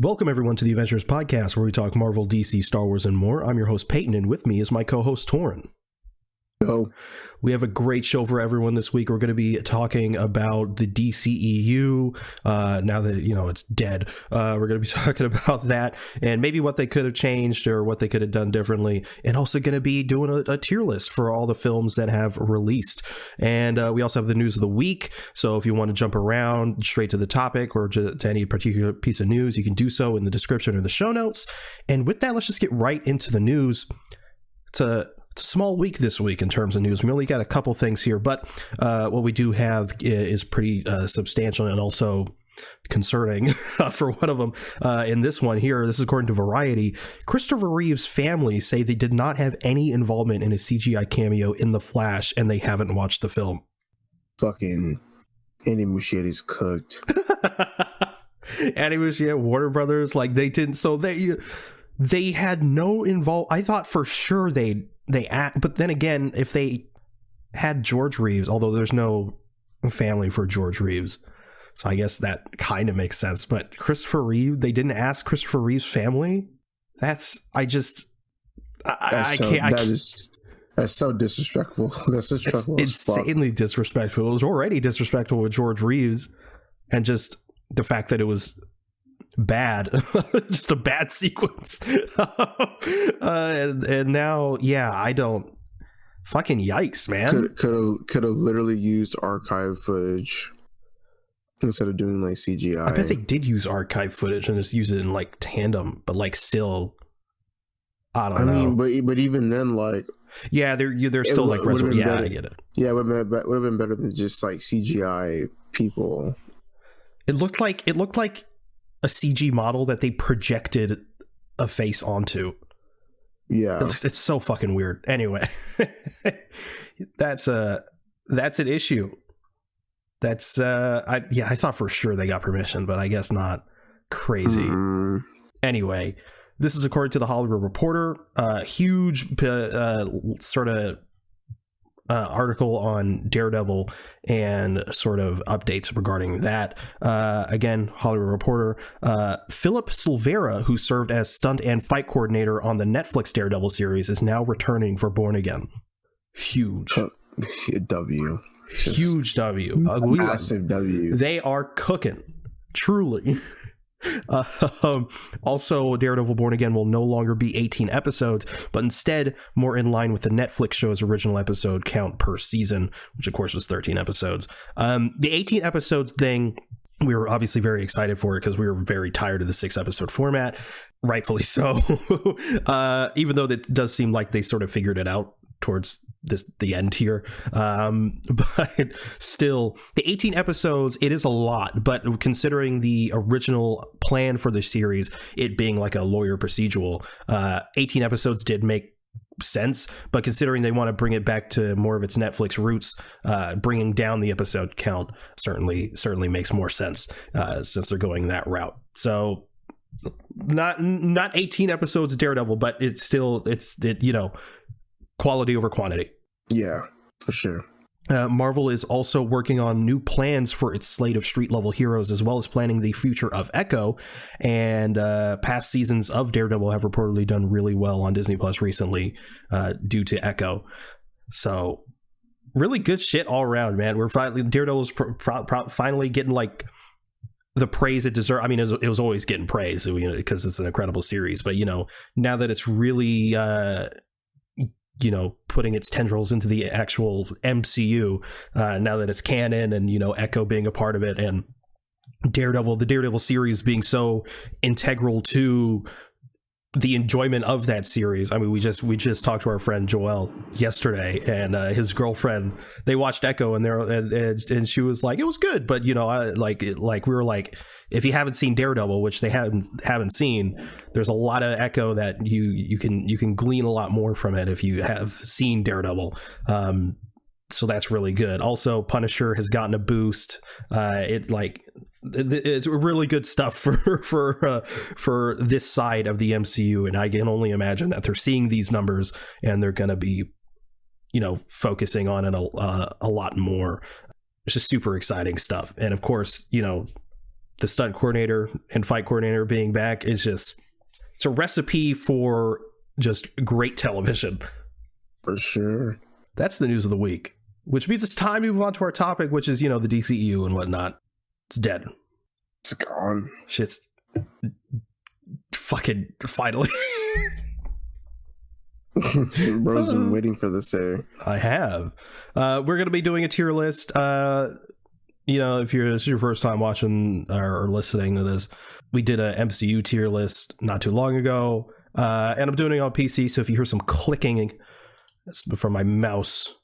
Welcome, everyone, to the Avengenerds podcast, where we talk Marvel, DC, Star Wars, and more. I'm your host, Peyton, and with me is my co-host, Torin. Hello. We have a great show for everyone this week. We're going to be talking about the DCEU, now that, it's dead. We're going to be talking about that and maybe what they could have changed or what they could have done differently. And also going to be doing a tier list for all the films that have released. And we also have the news of the week. So if you want to jump around straight to the topic or to any particular piece of news, you can do so in the description or the show notes. And with that, let's just get right into the news. It's a small week this week in terms of news. We only got a couple things here, but what we do have is pretty substantial and also concerning for one of them. In this one here, this is according to Variety, Christopher Reeve's family say they did not have any involvement in a CGI cameo in The Flash, and they haven't watched the film. Fucking Andy Muschietti's cooked. Andy Muschietti, Warner Brothers, like they didn't. So they had no I thought for sure but then again, if they had George Reeves, although there's no family for George Reeves, so I guess that kind of makes sense. But Christopher Reeve, they didn't ask Christopher Reeve's family. That's so disrespectful. That's disrespectful. It's insanely disrespectful. It was already disrespectful with George Reeves, and just the fact that it was bad, just a bad sequence. and now, I don't fucking yikes, man. Could have literally used archive footage instead of doing like CGI. I bet they did use archive footage and just use it in like tandem, but like still, I don't know. I mean, but even then, like, yeah, they're still like I get it. Yeah, it would have been better than just like CGI people. It looked like a CG model that they projected a face onto. Yeah, it's so fucking weird. Anyway, that's an issue. That's I thought for sure they got permission, but I guess not. Crazy. Anyway, this is according to the Hollywood Reporter. Huge sort of article on Daredevil and sort of updates regarding that. Again, Hollywood Reporter. Philip Silvera, who served as stunt and fight coordinator on the Netflix Daredevil series, is now returning for Born Again. Huge. W. Huge W. Massive W. They are cooking. Truly. Also, Daredevil Born Again will no longer be 18 episodes, but instead more in line with the Netflix show's original episode count per season, which of course was 13 episodes. The 18 episodes thing, we were obviously very excited for it because we were very tired of the 6-episode format, rightfully so. Even though that does seem like they sort of figured it out towards the end here, but still, the 18 episodes, it is a lot. But considering the original plan for the series, it being like a lawyer procedural, 18 episodes did make sense. But considering they want to bring it back to more of its Netflix roots, bringing down the episode count certainly makes more sense, since they're going that route. So not 18 episodes of Daredevil, but it's quality over quantity. Yeah, for sure. Marvel is also working on new plans for its slate of street-level heroes, as well as planning the future of Echo. And past seasons of Daredevil have reportedly done really well on Disney Plus recently, due to Echo. So really good shit all around, man. Daredevil's finally getting like the praise it deserves. I mean, it was always getting praise because it's an incredible series, but now that it's really putting its tendrils into the actual MCU, now that it's canon and Echo being a part of it, and the Daredevil series being so integral to the enjoyment of that series. I mean, we just talked to our friend Joelle yesterday, and his girlfriend, they watched Echo, and she was like, it was good, but we were like, if you haven't seen Daredevil, which they haven't seen, there's a lot of Echo that you can glean a lot more from it if you have seen Daredevil. So that's really good. Also, Punisher has gotten a boost. It's really good stuff for this side of the MCU, and I can only imagine that they're seeing these numbers and they're going to be, focusing on it a lot more. It's just super exciting stuff. And of course, the stunt coordinator and fight coordinator being back is just, it's a recipe for just great television. For sure. That's the news of the week, which means it's time to move on to our topic, which is, the DCEU and whatnot. It's dead. It's gone. Shit's fucking finally. Bro's been waiting for this day. I have. We're going to be doing a tier list. If this is your first time watching or listening to this, we did a MCU tier list not too long ago, and I'm doing it on PC, so if you hear some clicking from my mouse,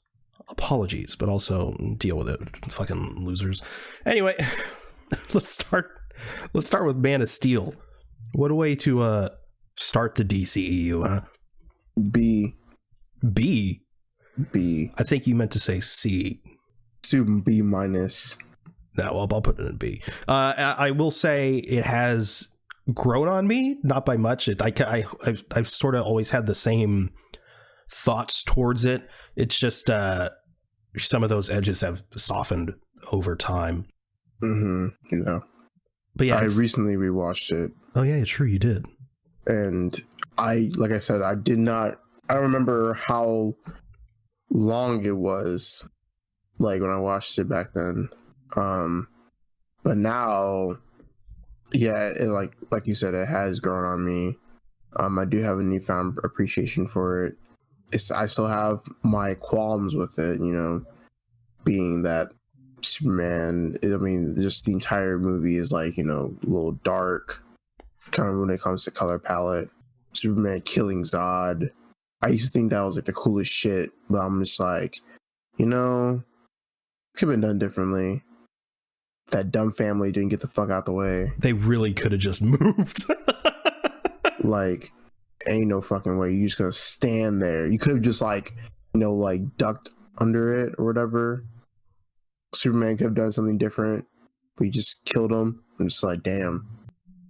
apologies, but also deal with it, fucking losers. Anyway, let's start with Man of Steel. What a way to start the DCEU, huh? B. I think you meant to say C. To B minus. No, well, I'll put it in B. I will say it has grown on me, not by much. I've sort of always had the same thoughts towards it. It's just some of those edges have softened over time. Yeah. But yeah, I recently rewatched it. Oh yeah, true, you did. And like I said, I don't remember how long it was, like when I watched it back then. But now, yeah, it like you said, it has grown on me. I do have a newfound appreciation for it. I still have my qualms with it, being that Superman, just the entire movie is like, a little dark, kind of when it comes to color palette. Superman killing Zod. I used to think that was like the coolest shit, but I'm just like, could have been done differently. That dumb family didn't get the fuck out the way. They really could have just moved. Like, ain't no fucking way. You just gonna stand there. You could have just ducked under it or whatever. Superman could have done something different, but you just killed him. I'm just like, damn.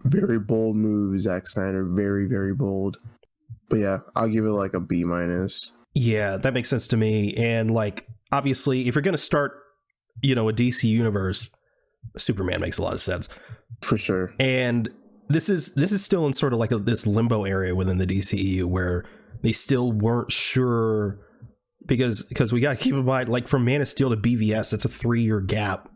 Very bold move, Zack Snyder. Very, very bold. But yeah, I'll give it like a B minus. Yeah, that makes sense to me. And obviously, if you're gonna start, a DC universe, Superman makes a lot of sense. For sure. And this is still in sort of like this limbo area within the DCEU where they still weren't sure, because we got to keep in mind, from Man of Steel to BVS, it's a 3-year gap.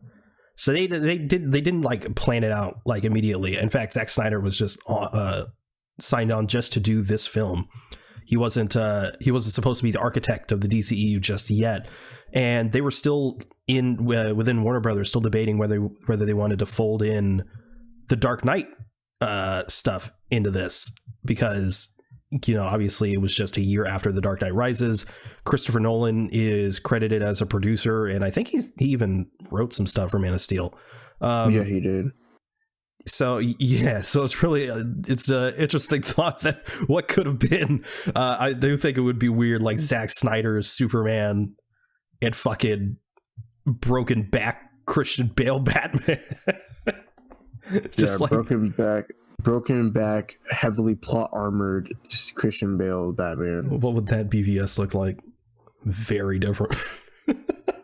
So they didn't plan it out immediately. In fact, Zack Snyder was just signed on just to do this film. He wasn't supposed to be the architect of the DCEU just yet, and they were still within Warner Brothers still debating whether they wanted to fold in the Dark Knight stuff into this, because obviously it was just a year after The Dark Knight Rises. Christopher Nolan is credited as a producer, and I think he even wrote some stuff for Man of Steel. Yeah, he did. So yeah, so it's really it's an interesting thought that what could have been. I do think it would be weird, Zack Snyder's Superman and fucking broken back Christian Bale Batman. Just broken back, heavily plot armored Christian Bale Batman. What would that BVS look like? Very different.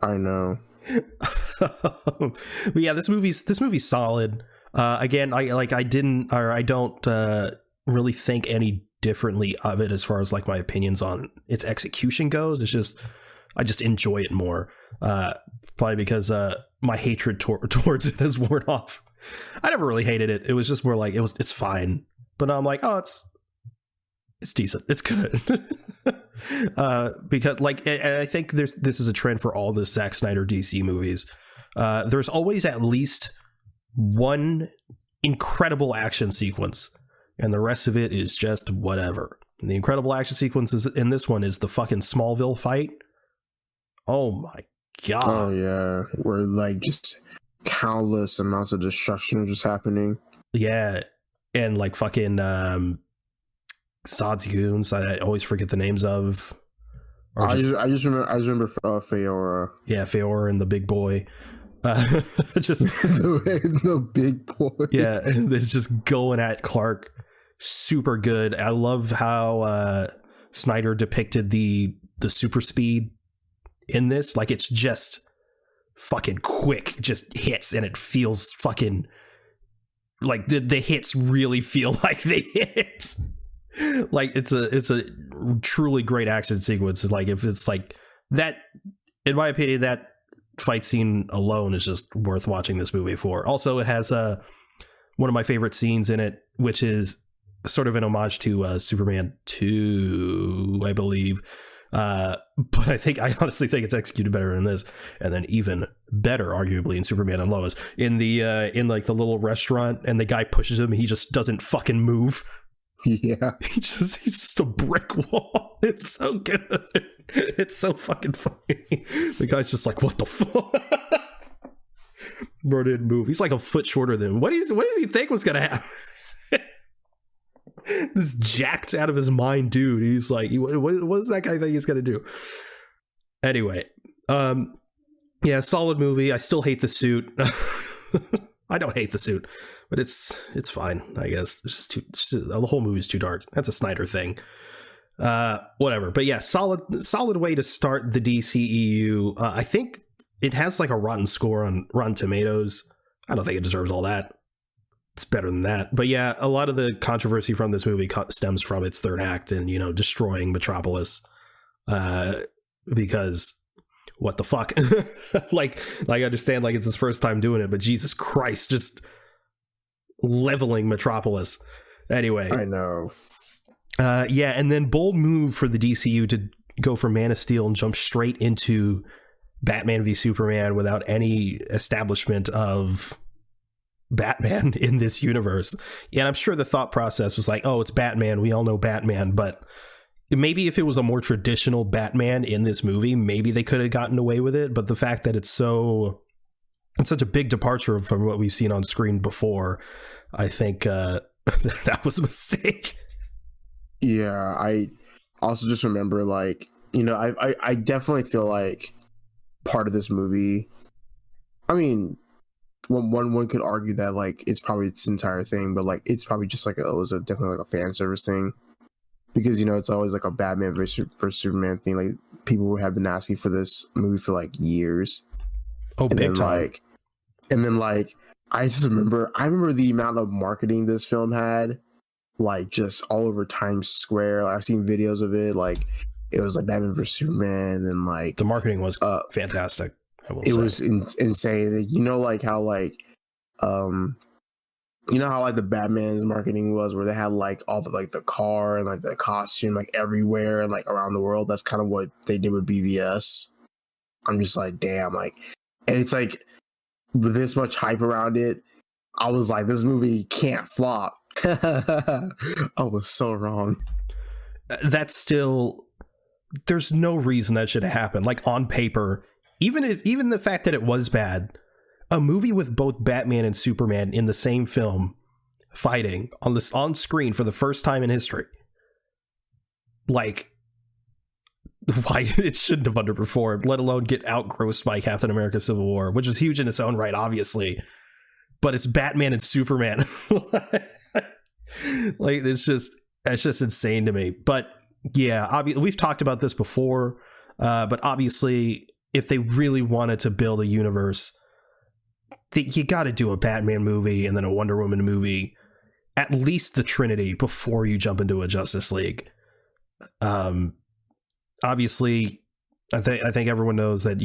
I know. But yeah, this movie's solid. Again, I don't really think any differently of it as far as my opinions on its execution goes. It's just I just enjoy it more. Probably because my hatred towards it has worn off. I never really hated it. It was just more it's fine. But now I'm like, oh, it's decent. It's good. Because and I think this is a trend for all the Zack Snyder DC movies. There's always at least one incredible action sequence, and the rest of it is just whatever. And the incredible action sequences in this one is the fucking Smallville fight. Oh my god. Oh yeah, where just countless amounts of destruction are just happening. Yeah, and fucking Zod's goons, I always forget the names of. I just remember Feora. Yeah, Feora and the big boy. Just the big boy. Yeah, it's just going at Clark. Super good. I love how Snyder depicted the super speed in this. It's just fucking quick, it just hits, and it feels fucking like the hits really feel like they hit. Like it's a truly great action sequence. Like if it's like that, in my opinion, that fight scene alone is just worth watching this movie for. Also, it has one of my favorite scenes in it, which is sort of an homage to Superman 2, I believe. But I honestly think it's executed better in this, and then even better, arguably, in Superman and Lois. In the in like the little restaurant, and the guy pushes him, he just doesn't fucking move. Yeah, he's just a brick wall. It's so good. It's so fucking funny. The guy's just like, what the fuck? Bro didn't move. He's like a foot shorter than him. What does he think was gonna happen? This jacked out of his mind dude. He's like, what does that guy think he's gonna do? Anyway, yeah, solid movie. I still hate the suit. I don't hate the suit, but it's fine, I guess. The whole movie's too dark. That's a Snyder thing. Whatever. But yeah, solid way to start the DCEU. I think it has like a rotten score on Rotten Tomatoes. I don't think it deserves all that. It's better than that. But yeah, a lot of the controversy from this movie stems from its third act and, destroying Metropolis. Because what the fuck? like I understand like it's his first time doing it, but Jesus Christ, just leveling Metropolis. Anyway. I know. Yeah, and then bold move for the DCU to go for Man of Steel and jump straight into Batman v Superman without any establishment of Batman in this universe. Yeah, and I'm sure the thought process was like, oh, it's Batman. We all know Batman, but maybe if it was a more traditional Batman in this movie, maybe they could have gotten away with it. But the fact that it's such a big departure from what we've seen on screen before, I think that was a mistake. Yeah, I also just remember like, I definitely feel like part of this movie, I mean, one could argue that like it's probably its entire thing, but like it's probably just like it was definitely like a fan service thing, because it's always like a Batman versus Superman thing. Like people have been asking for this movie for like years. Oh, big time. And then I remember the amount of marketing this film had, like just all over Times Square. I've seen videos of it. Like it was like Batman vs Superman, and like the marketing was fantastic. It was insane. Like how like how like the Batman's marketing was, where they had like all the like the car and like the costume like everywhere and like around the world. That's kind of what they did with BVS. I'm just like, damn, like, and it's like with this much hype around it, I was like, this movie can't flop. I was so wrong. That's still, there's no reason that should have happened. Like on paper, even the fact that it was bad, a movie with both Batman and Superman in the same film fighting on screen for the first time in history, like, why it shouldn't have underperformed, let alone get outgrossed by Captain America Civil War, which is huge in its own right, obviously, but it's Batman and Superman. Like it's just insane to me. But yeah, we've talked about this before, but obviously if they really wanted to build a universe, you got to do a Batman movie and then a Wonder Woman movie, at least the Trinity, before you jump into a Justice League. Obviously, I think everyone knows that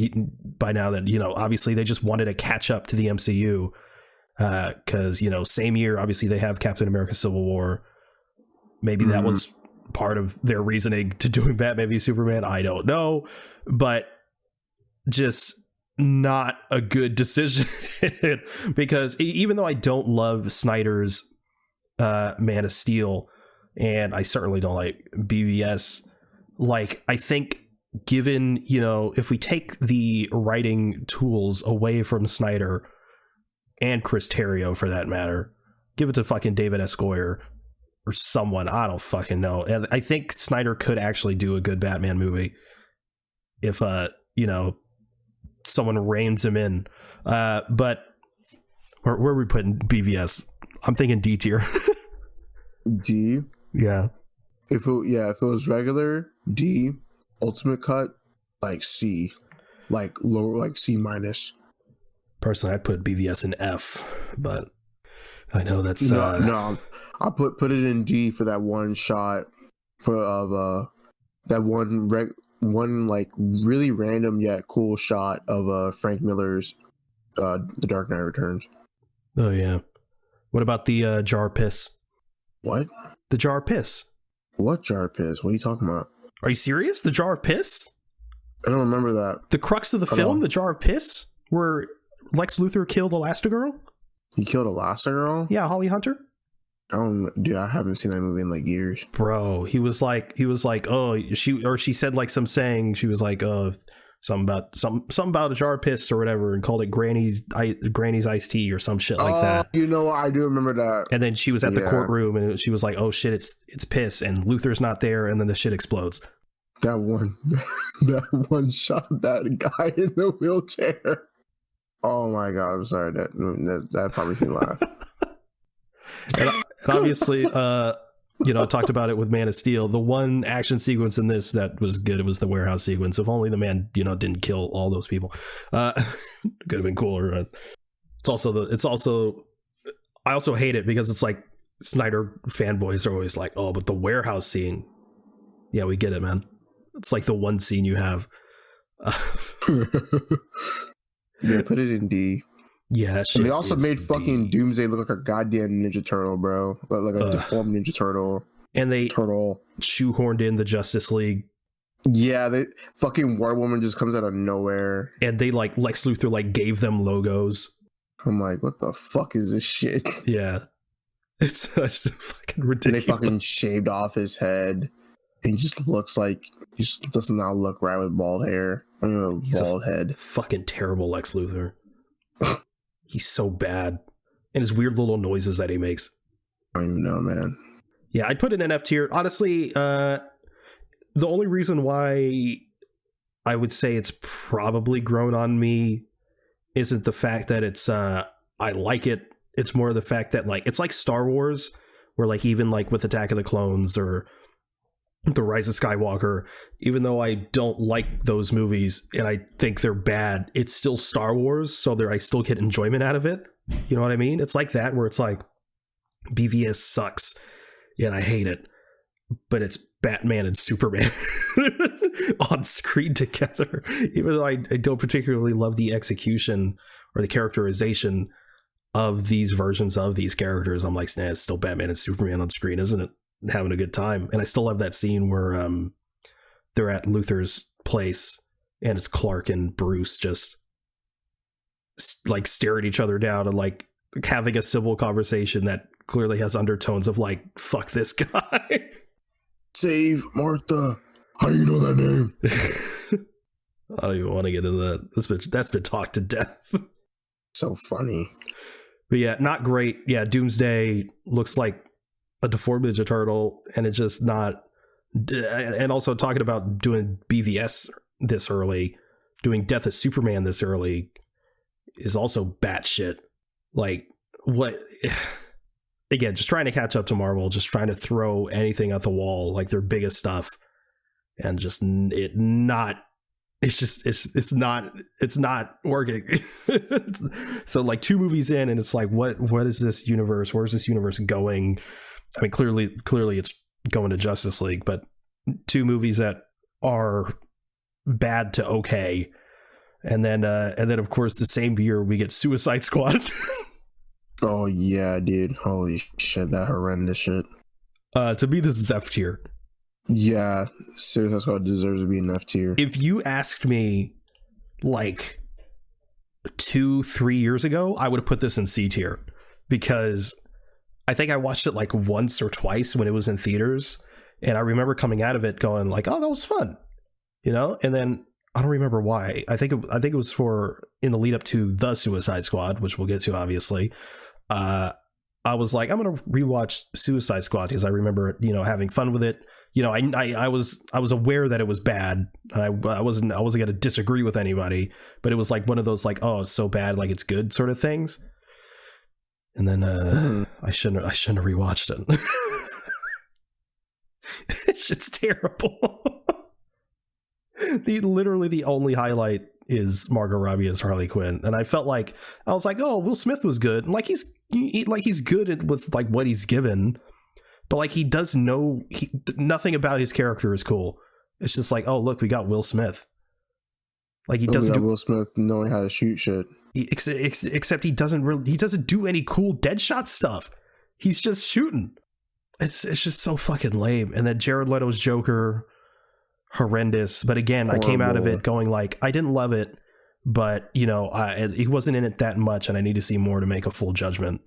by now that, obviously they just wanted to catch up to the MCU, because, same year, obviously they have Captain America Civil War. Maybe that was part of their reasoning to doing Batman v Superman. I don't know, but just not a good decision. Because even though I don't love Snyder's Man of Steel, and I certainly don't like BVS, like, I think given, if we take the writing tools away from Snyder and Chris Terrio for that matter, give it to fucking David S. Goyer or someone, I don't fucking know. And I think Snyder could actually do a good Batman movie if someone reins him in. But where are we putting BVS? I'm thinking D tier. D? Yeah. If it was regular, D. Ultimate cut, like C. Like lower, like C minus. Personally, I'd put BVS in F, but I know that's no. I put it in D for that one shot that one like really random yet cool shot of Frank Miller's The Dark Knight Returns. Oh yeah. What about the jar of piss? What? The jar of piss. What jar of piss? What are you talking about? Are you serious? The jar of piss? I don't remember that. The crux of the film, the jar of piss, where Lex Luthor killed Elastigirl? He killed Elastigirl? Yeah, Holly Hunter. Dude, I haven't seen that movie in like years. Bro, he was like, oh, she said like some saying, she was like, something about a jar of piss or whatever, and called it Granny's iced tea or some shit like that. You know what? I do remember that. And then she was at the courtroom and she was like, oh shit, it's piss, and Luthor's not there, and then the shit explodes. That one shot of that guy in the wheelchair. Oh my god, I'm sorry. That probably can laugh. and obviously, I talked about it with Man of Steel. The one action sequence in this that was good, it was the warehouse sequence. If only the man, didn't kill all those people. Could have been cooler. I also hate it because it's like Snyder fanboys are always like, oh, but the warehouse scene. Yeah, we get it, man. It's like the one scene you have. Yeah, put it in D. Yeah, that shit. They also made fucking Doomsday look like a goddamn Ninja Turtle, bro. Like a deformed Ninja Turtle. And they shoehorned in the Justice League. Yeah, they fucking War Woman just comes out of nowhere. And they like Lex Luthor like gave them logos. I'm like, what the fuck is this shit? Yeah. It's such fucking ridiculous. And they fucking shaved off his head. And he just does not look right with bald hair. I mean, He's bald head. Fucking terrible Lex Luthor. He's so bad. And his weird little noises that he makes. I don't even know, man. Yeah, I'd put it in F tier. Honestly, the only reason why I would say it's probably grown on me isn't the fact that it's I like it. It's more the fact that like it's like Star Wars, where like even like with Attack of the Clones or The Rise of Skywalker, even though I don't like those movies and I think they're bad, it's still Star Wars, so I still get enjoyment out of it. You know what I mean? It's like that, where it's like BVS sucks and I hate it, but it's Batman and Superman on screen together. Even though I don't particularly love the execution or the characterization of these versions of these characters, I'm like, nah, it's still Batman and Superman on screen, isn't it? Having a good time. And I still love that scene where they're at Luthor's place and it's Clark and Bruce just like stare at each other down and like having a civil conversation that clearly has undertones of like, fuck this guy. Save Martha. How you know that name? I don't even want to get into that. That's been talked to death. So funny. But yeah, not great. Yeah, Doomsday looks like a deformed Ninja Turtle, and it's just not. And also talking about doing BVS this early, doing Death of Superman this early is also batshit. Like, what? Again, just trying to catch up to Marvel, just trying to throw anything at the wall, like their biggest stuff, and just it's not working. So like 2 movies in, and it's like, what is this universe? Where's this universe going? I mean, clearly it's going to Justice League, but 2 movies that are bad to okay. And then of course the same year we get Suicide Squad. Oh yeah, dude. Holy shit, that horrendous shit. To me, this is F tier. Yeah, Suicide Squad deserves to be in F tier. If you asked me like 2-3 years ago, I would have put this in C tier, because I think I watched it like once or twice when it was in theaters, and I remember coming out of it going like, "Oh, that was fun," And then I don't remember why. I think it was in the lead up to the Suicide Squad, which we'll get to obviously. I was like, I'm gonna rewatch Suicide Squad because I remember having fun with it. I was aware that it was bad, and I wasn't gonna disagree with anybody, but it was like one of those like, oh, it's so bad, like it's good sort of things. And then I shouldn't have rewatched it. It's just terrible. Literally the only highlight is Margot Robbie as Harley Quinn, and I was like, oh, Will Smith was good, and like he's good with like what he's given, but like nothing about his character is cool. It's just like, oh look, we got Will Smith. Like he doesn't Will Smith knowing how to shoot shit. Except he doesn't do any cool Deadshot stuff. He's just shooting. It's just so fucking lame. And then Jared Leto's Joker, horrendous. But again, horrible. I came out of it going like, I didn't love it, but you know, he wasn't in it that much, and I need to see more to make a full judgment.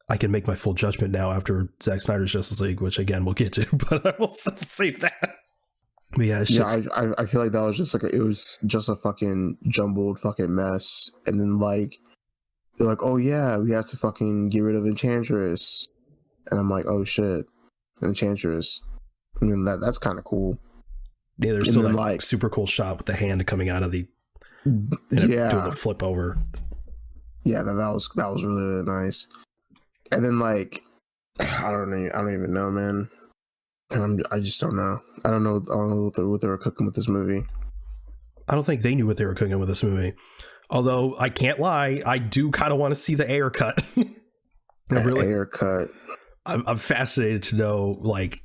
I can make my full judgment now after Zack Snyder's Justice League, which again we'll get to, but I will save that. But yeah, I feel like that was just like it was just a fucking jumbled fucking mess, and then like they're like, oh yeah, we have to fucking get rid of Enchantress. And I'm like, oh shit, Enchantress. I mean, that's kind of cool. Yeah, there's still like super cool shot with the hand coming out of doing the flip over. Yeah, that was really, really nice. And then like, I don't even know, man. And I just don't know. I don't know what they were cooking with this movie. I don't think they knew what they were cooking with this movie. Although I can't lie, I do kind of want to see the Ayer cut. Ayer cut. I'm fascinated to know, like,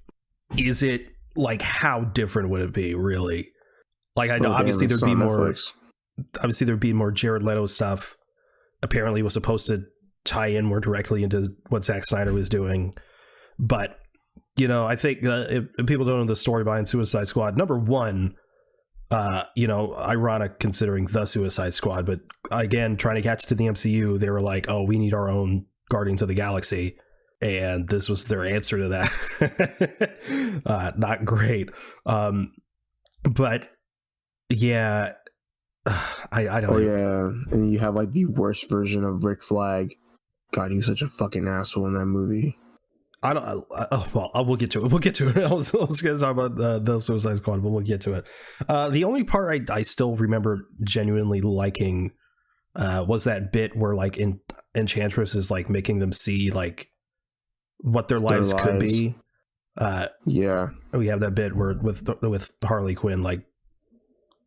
is it like how different would it be really? Like, I know obviously there'd be more. Obviously there'd be more Jared Leto stuff. Apparently, it was supposed to tie in more directly into what Zack Snyder was doing, but you know, I think if people don't know the story behind Suicide Squad, number one, you know, ironic considering the Suicide Squad, but again, trying to catch it to the MCU, they were like, oh, we need our own Guardians of the Galaxy. And this was their answer to that. Not great. But yeah, I don't. Oh yeah, and you have like the worst version of Rick Flag. God, he was such a fucking asshole in that movie. I don't. We'll get to it. We'll get to it. I was going to talk about the Suicide Squad, but we'll get to it. The only part I still remember genuinely liking was that bit where like Enchantress is like making them see like what their lives could be. Yeah, we have that bit where with Harley Quinn like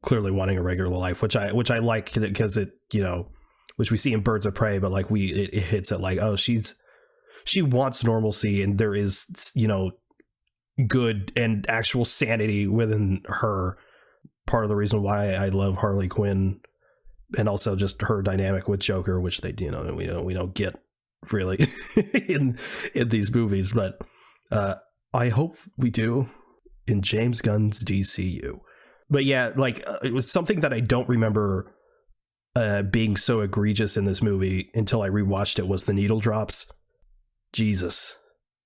clearly wanting a regular life, which I like because it, you know, which we see in Birds of Prey, but like it hits it like, oh, she wants normalcy, and there is, you know, good and actual sanity within her. Part of the reason why I love Harley Quinn, and also just her dynamic with Joker, which they, you know, we don't get really in these movies, but I hope we do in James Gunn's DCU. But yeah, like it was something that I don't remember being so egregious in this movie until I rewatched it was the needle drops. Jesus,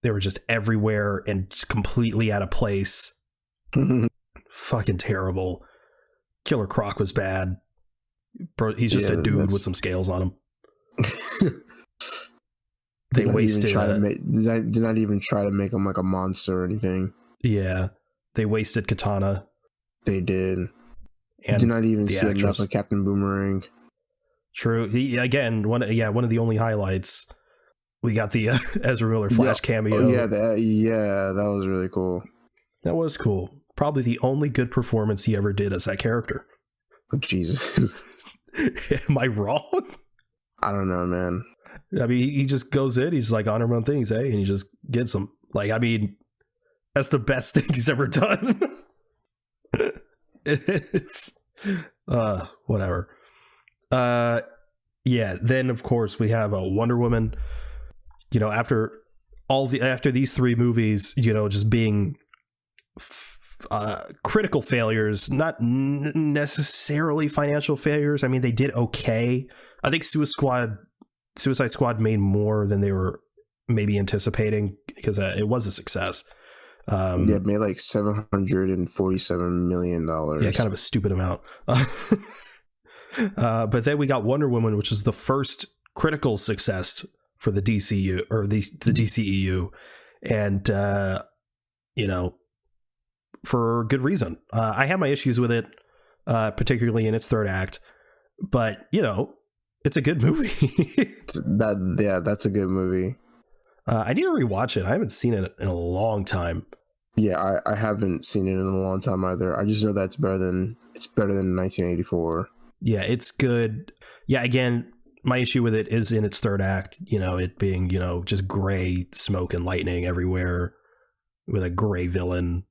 they were just everywhere and just completely out of place. Fucking terrible. Killer Croc was bad. Bro, he's just a dude with some scales on him. They wasted. Did not even try to make him like a monster or anything. Yeah, they wasted Katana. They did. And did not even see enough of Captain Boomerang. True. Again, one of the only highlights. We got the Ezra Miller Flash cameo. Oh, yeah, that was really cool. That was cool. Probably the only good performance he ever did as that character. Oh, Jesus. Am I wrong? I don't know, man. I mean, he just goes in, he's like on him on things, and he just gets them. Like, I mean, that's the best thing he's ever done. It's whatever. Yeah, then of course we have a Wonder Woman. You know, after these three movies, you know, just being critical failures, not necessarily financial failures. I mean, they did okay. I think Suicide Squad made more than they were maybe anticipating because it was a success. Yeah, it made like $747 million. Yeah, kind of a stupid amount. But then we got Wonder Woman, which is the first critical success for the DCU or the DCEU, and you know, for good reason. I have my issues with it, particularly in its third act, but you know, it's a good movie. That's a good movie. I need to rewatch it. I haven't seen it in a long time. Yeah, I haven't seen it in a long time either. I just know that it's better than 1984. Yeah, it's good. Yeah, again, my issue with it is in its third act, it being, just gray smoke and lightning everywhere with a gray villain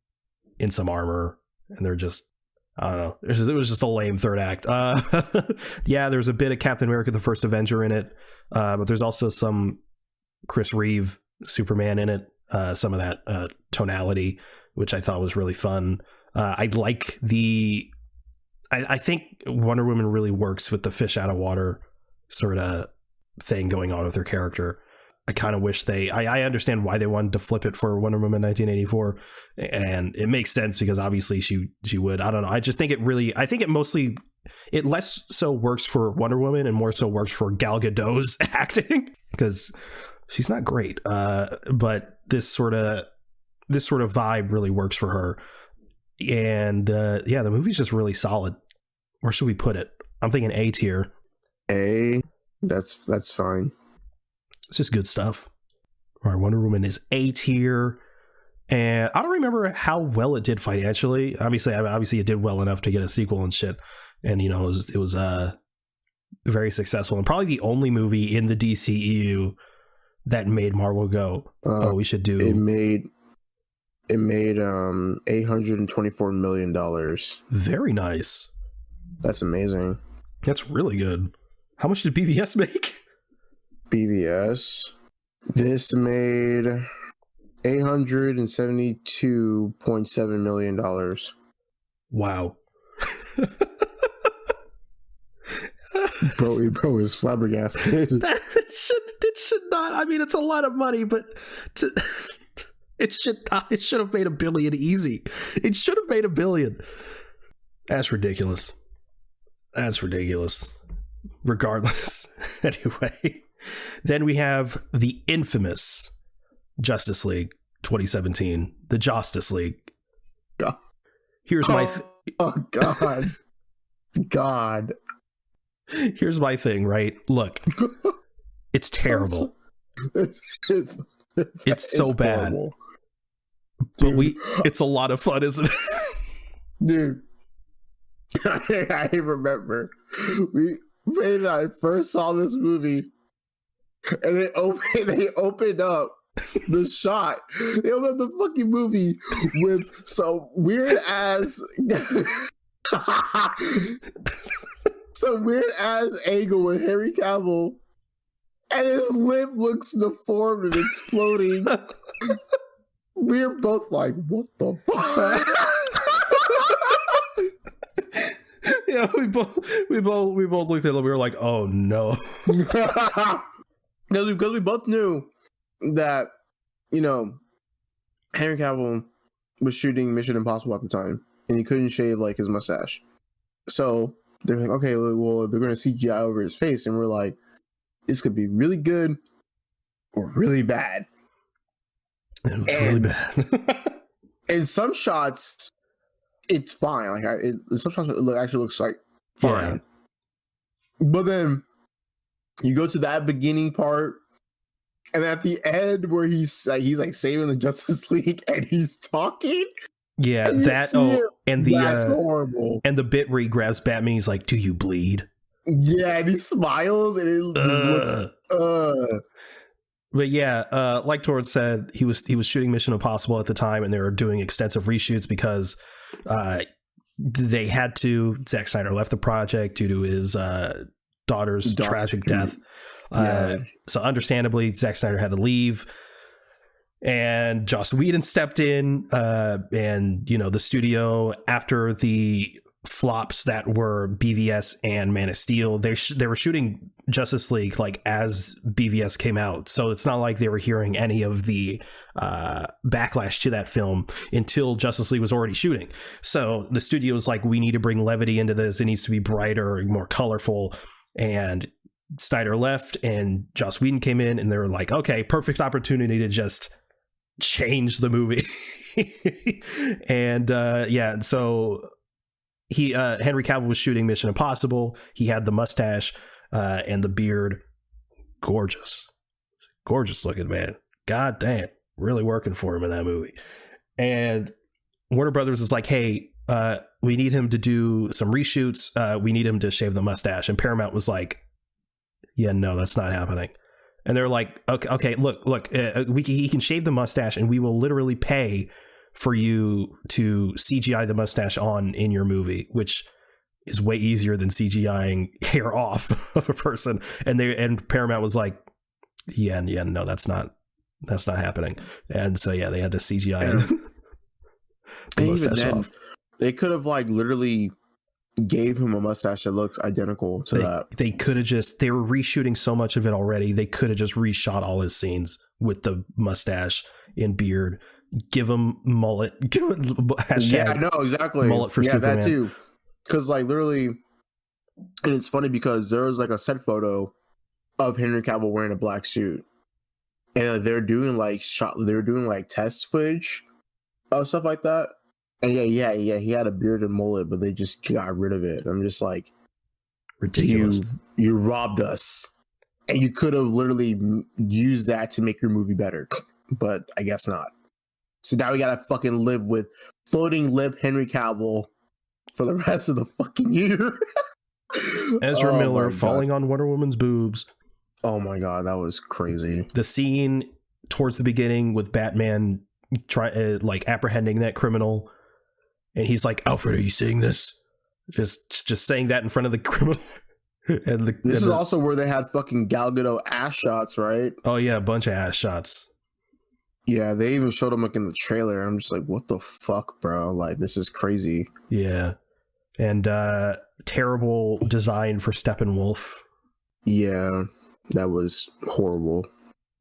in some armor. And they're just, I don't know. It was just a lame third act. Yeah, there's a bit of Captain America, the First Avenger in it. But there's also some Chris Reeve Superman in it. Some of that tonality, which I thought was really fun. I like I think Wonder Woman really works with the fish out of water sort of thing going on with her character. I kind of wish I understand why they wanted to flip it for Wonder Woman 1984, and it makes sense because obviously she would. I don't know. I just think it less so works for Wonder Woman and more so works for Gal Gadot's acting because she's not great. But this sort of vibe really works for her. And yeah, the movie's just really solid. Where should we put it? I'm thinking A tier. A, that's fine. It's just good stuff. All right, Wonder Woman is A tier, and I don't remember how well it did financially. Obviously, it did well enough to get a sequel and shit, and it was very successful, and probably the only movie in the DCEU that made Marvel go, we should do. It made $824 million. Very nice. That's amazing. That's really good. How much did BVS make? BVS. This made $872.7 million. Wow. Bro is flabbergasted. It should not. I mean, it's a lot of money, but it should have made $1 billion easy. It should have made $1 billion. That's ridiculous. Regardless. Anyway, then we have the infamous Justice League 2017, the Justice League. God. Here's my God. Here's my thing, right? Look, it's terrible. It's so bad. Horrible. But it's a lot of fun, isn't it? Dude. I remember Ray and I first saw this movie, and they opened up the shot. They opened up the fucking movie with some weird ass angle with Henry Cavill, and his lip looks deformed and exploding. We're both like, what the fuck? Yeah, we both looked at it. We were like, "Oh no!" Because we both knew that Henry Cavill was shooting Mission Impossible at the time, and he couldn't shave like his mustache. So they're like, "Okay, well, they're going to CGI over his face," and we're like, "This could be really good or really bad." It was really bad. In some shots, it's fine. Like sometimes it actually looks like fine. Yeah. But then you go to that beginning part, and at the end where he's like saving the Justice League and he's talking. Yeah, and that's horrible. And the bit where he grabs Batman, he's like, "Do you bleed?" Yeah, and he smiles, and it just looks. But yeah, like Torrance said, he was shooting Mission Impossible at the time, and they were doing extensive reshoots because they had to. Zack Snyder left the project due to his daughter's tragic death. So understandably, Zack Snyder had to leave, and Joss Whedon stepped in, and the studio, after the flops that were BVS and Man of Steel, they were shooting Justice League like as BVS came out, so it's not like they were hearing any of the backlash to that film until Justice League was already shooting. So the studio was like, we need to bring levity into this. It needs to be brighter and more colorful. And Snyder left, and Joss Whedon came in, and they were like, okay, perfect opportunity to just change the movie. And so Henry Cavill was shooting Mission Impossible. He had the mustache and the beard. Gorgeous looking, man. God damn, really working for him in that movie. And Warner Brothers is like, hey, we need him to do some reshoots. We need him to shave the mustache. And Paramount was like, yeah, no, that's not happening. And they're like, okay, look, he can shave the mustache and we will literally pay for you to CGI the mustache on in your movie, which is way easier than CGIing hair off of a person. And Paramount was like, yeah, no, that's not happening. And so, yeah, they had to CGI the mustache even then, off. They could have like literally gave him a mustache that looks identical to that. They could have they were reshooting so much of it already. They could have just reshot all his scenes with the mustache and beard. Give him mullet. Yeah, no, exactly. Mullet for Superman. That too. Because like literally, and it's funny because there was like a set photo of Henry Cavill wearing a black suit, and they're doing like test footage of stuff like that. And yeah, he had a beard and mullet, but they just got rid of it. I'm just like, ridiculous. You robbed us, and you could have literally used that to make your movie better, but I guess not. So now we gotta fucking live with floating lip Henry Cavill for the rest of the fucking year. Ezra Miller falling on Wonder Woman's boobs. Oh my god, that was crazy. The scene towards the beginning with Batman apprehending that criminal, and he's like, Alfred, are you seeing this? Just saying that in front of the criminal. This is also where they had fucking Gal Gadot ass shots, right? Oh yeah, a bunch of ass shots. Yeah, they even showed him like in the trailer. I'm just like, what the fuck, bro? Like, this is crazy. Yeah. And terrible design for Steppenwolf. Yeah, that was horrible.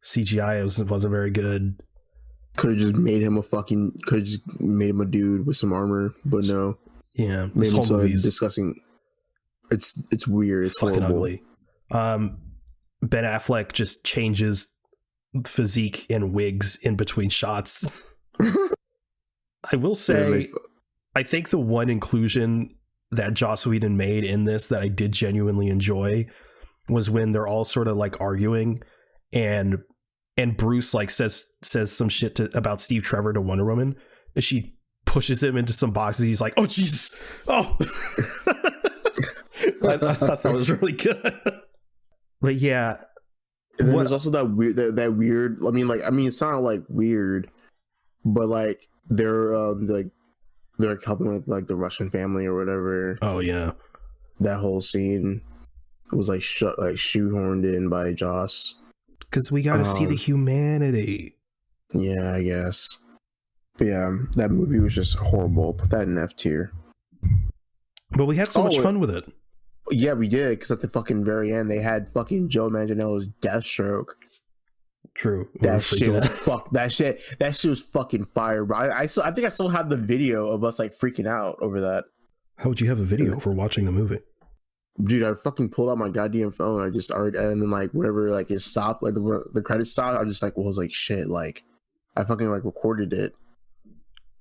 CGI wasn't very good. Could have just made him a dude with some armor, but no. Yeah, this whole movie is disgusting. It's weird. It's fucking horrible. ugly. Ben Affleck just changes physique and wigs in between shots. I will say, I think the one inclusion that Joss Whedon made in this that I did genuinely enjoy was when they're all sort of like arguing, and Bruce like says some shit about Steve Trevor to Wonder Woman, and she pushes him into some boxes. He's like, oh Jesus, oh. I thought that was really good. But yeah. And then there's also that weird. I mean, it's not like weird, but like they're helping with like the Russian family or whatever. Oh yeah, that whole scene was like shoehorned in by Joss because we got to see the humanity. Yeah, I guess. But yeah, that movie was just horrible. Put that in F tier. But we had so much fun with it. Yeah, we did, because at the fucking very end, they had fucking Joe Manganiello's Deathstroke. True. That shit was fucking fire, bro. I think I still have the video of us like freaking out over that. How would you have a video for watching the movie? Dude, I fucking pulled out my goddamn phone. And then like whatever, like it stopped, like the credits stopped. I just like was like shit. Like I fucking like recorded it.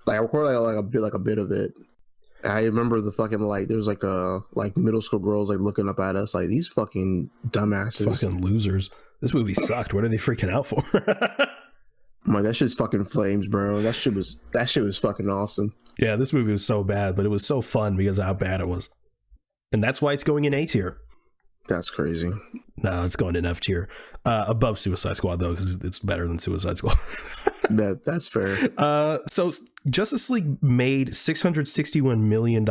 Like I recorded like a bit of it. I remember the fucking like there was like middle school girls like looking up at us like these fucking dumbasses, fucking losers. This movie sucked. What are they freaking out for? I'm like, that shit's fucking flames, bro. That shit was fucking awesome. Yeah, this movie was so bad, but it was so fun because of how bad it was, and that's why it's going in A tier. That's crazy. No, it's going in F tier, above Suicide Squad though, because it's better than Suicide Squad. That's fair. So Justice League made $661 million.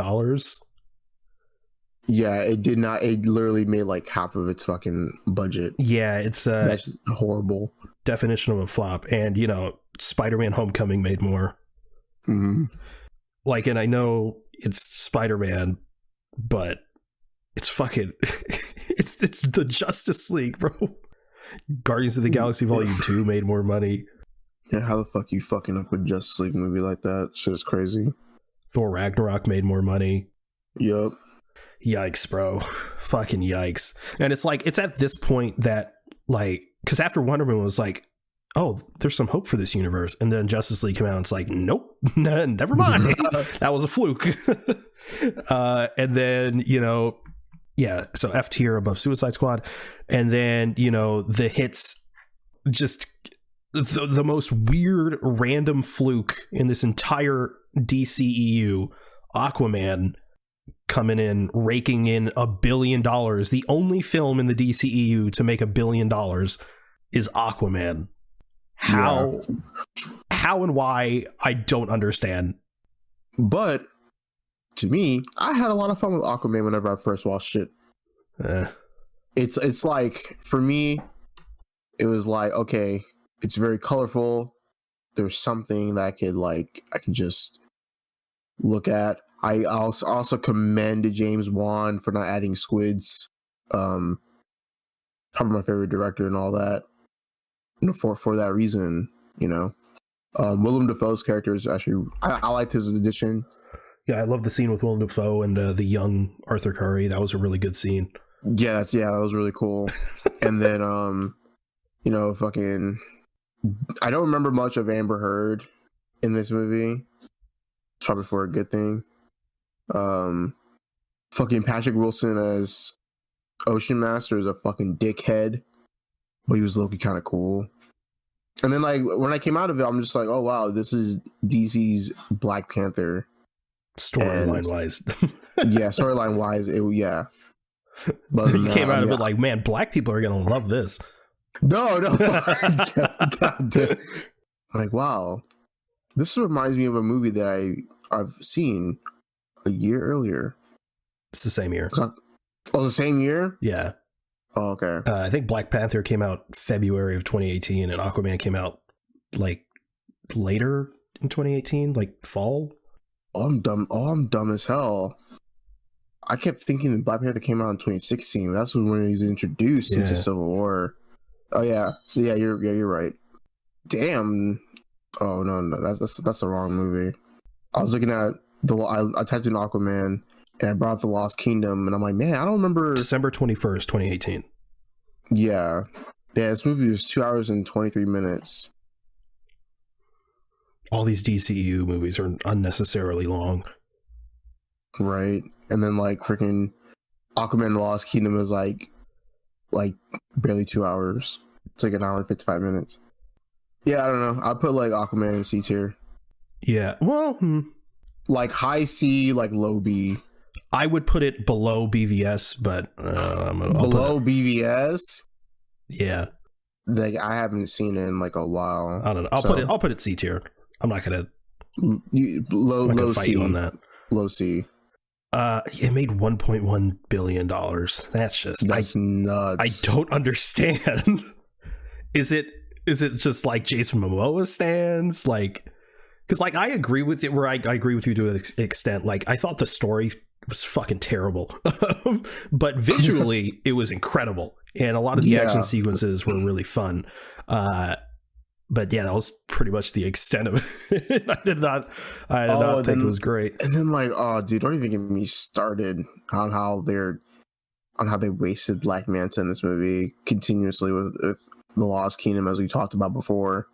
Yeah, it did not. It literally made like half of its fucking budget. Yeah, it's that's horrible definition of a flop. And you know, Spider-Man: Homecoming made more. Mm-hmm. Like, and I know it's Spider-Man, but it's fucking it's the Justice League, bro. Guardians of the Galaxy Volume 2 made more money. Yeah, how the fuck you fucking up a Justice League movie like that? Shit is crazy. Thor Ragnarok made more money. Yup. Yikes, bro. Fucking yikes. And it's like, it's at this point that, like, because after Wonder Woman was like, oh, there's some hope for this universe. And then Justice League came out and it's like, nope, never mind. That was a fluke. And then, you know, yeah, so F tier above Suicide Squad. And then, you know, the hits just... The most weird random fluke in this entire DCEU Aquaman coming in, raking in $1 billion. The only film in the DCEU to make $1 billion is Aquaman. How and why, I don't understand. But to me, I had a lot of fun with Aquaman whenever I first watched it. It's like, for me, it was like, okay, it's very colorful. There's something that I could just look at. I also commend James Wan for not adding squids. Probably my favorite director and all that. For that reason, Willem Dafoe's character is actually, I liked his addition. Yeah, I love the scene with Willem Dafoe and the young Arthur Curry. That was a really good scene. Yeah, that was really cool. And then, I don't remember much of Amber Heard in this movie. It's probably for a good thing. Fucking Patrick Wilson as Ocean Master is a fucking dickhead, but he was low-key kind of cool. And then, like, when I came out of it, I'm just like, oh wow, this is DC's Black Panther. Storyline wise. Yeah, storyline wise, yeah. But you came out of it like, man, black people are gonna love this. No. God damn. Like, wow. This reminds me of a movie that I've seen a year earlier. It's the same year. The same year? Yeah. Oh, okay. I think Black Panther came out February of 2018, and Aquaman came out like later in 2018, like fall. I'm dumb as hell. I kept thinking that Black Panther came out in 2016. That's when he was introduced into Civil War. Oh yeah, you're right. Damn. Oh no, that's the wrong movie. I was looking at I typed in Aquaman and I brought up The Lost Kingdom, and I'm like, man, I don't remember. December 21st, 2018. Yeah, this movie was 2 hours and 23 minutes. All these DCEU movies are unnecessarily long. Right. And then like freaking Aquaman The Lost Kingdom is like barely 2 hours. It's like an hour and 55 minutes. Yeah, I don't know. I'll put like Aquaman in C tier. Yeah. Well, like high C, like low B. I would put it below BVS, but below BVS? Yeah. Like I haven't seen it in like a while. I don't know. I'll put it C tier. I'm not gonna low fight C you on that. Low C. It made $1.1 billion. That's nuts. I don't understand. Is it just like Jason Momoa stands? Like, because like I agree with it. Where I agree with you to an extent. Like I thought the story was fucking terrible, but visually it was incredible, and a lot of the action sequences were really fun. But yeah, that was pretty much the extent of it. I did not think it was great. And then like, oh dude, don't even get me started on how they wasted Black Manta in this movie continuously with The Lost Kingdom, as we talked about before.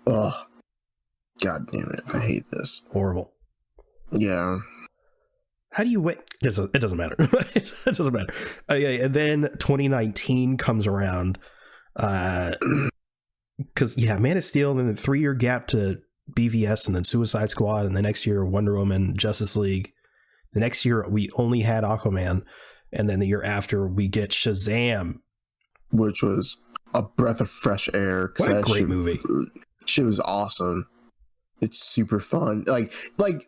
Oh, god damn it. I hate this. Horrible. Yeah. How do you wait? It doesn't matter. It doesn't matter. Yeah, and then 2019 comes around. Because Man of Steel, and then the 3-year gap to BVS, and then Suicide Squad, and the next year Wonder Woman, Justice League. The next year we only had Aquaman, and then the year after we get Shazam, which was a breath of fresh air. What a great movie! Shit was awesome. It's super fun. Like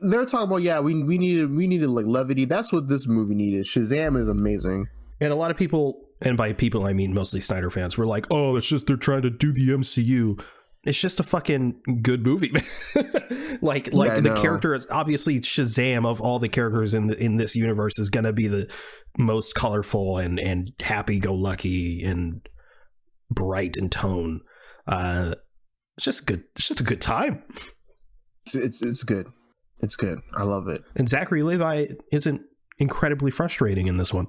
they're talking about, yeah, we needed like levity. That's what this movie needed. Shazam is amazing. And a lot of people, and by people I mean mostly Snyder fans, were like, oh, it's just they're trying to do the MCU. It's just a fucking good movie. like the character is obviously Shazam, of all the characters in this universe, is gonna be the most colorful and happy-go-lucky and bright in tone. It's just good. It's just a good time. It's good. It's good. I love it. And Zachary Levi isn't incredibly frustrating in this one.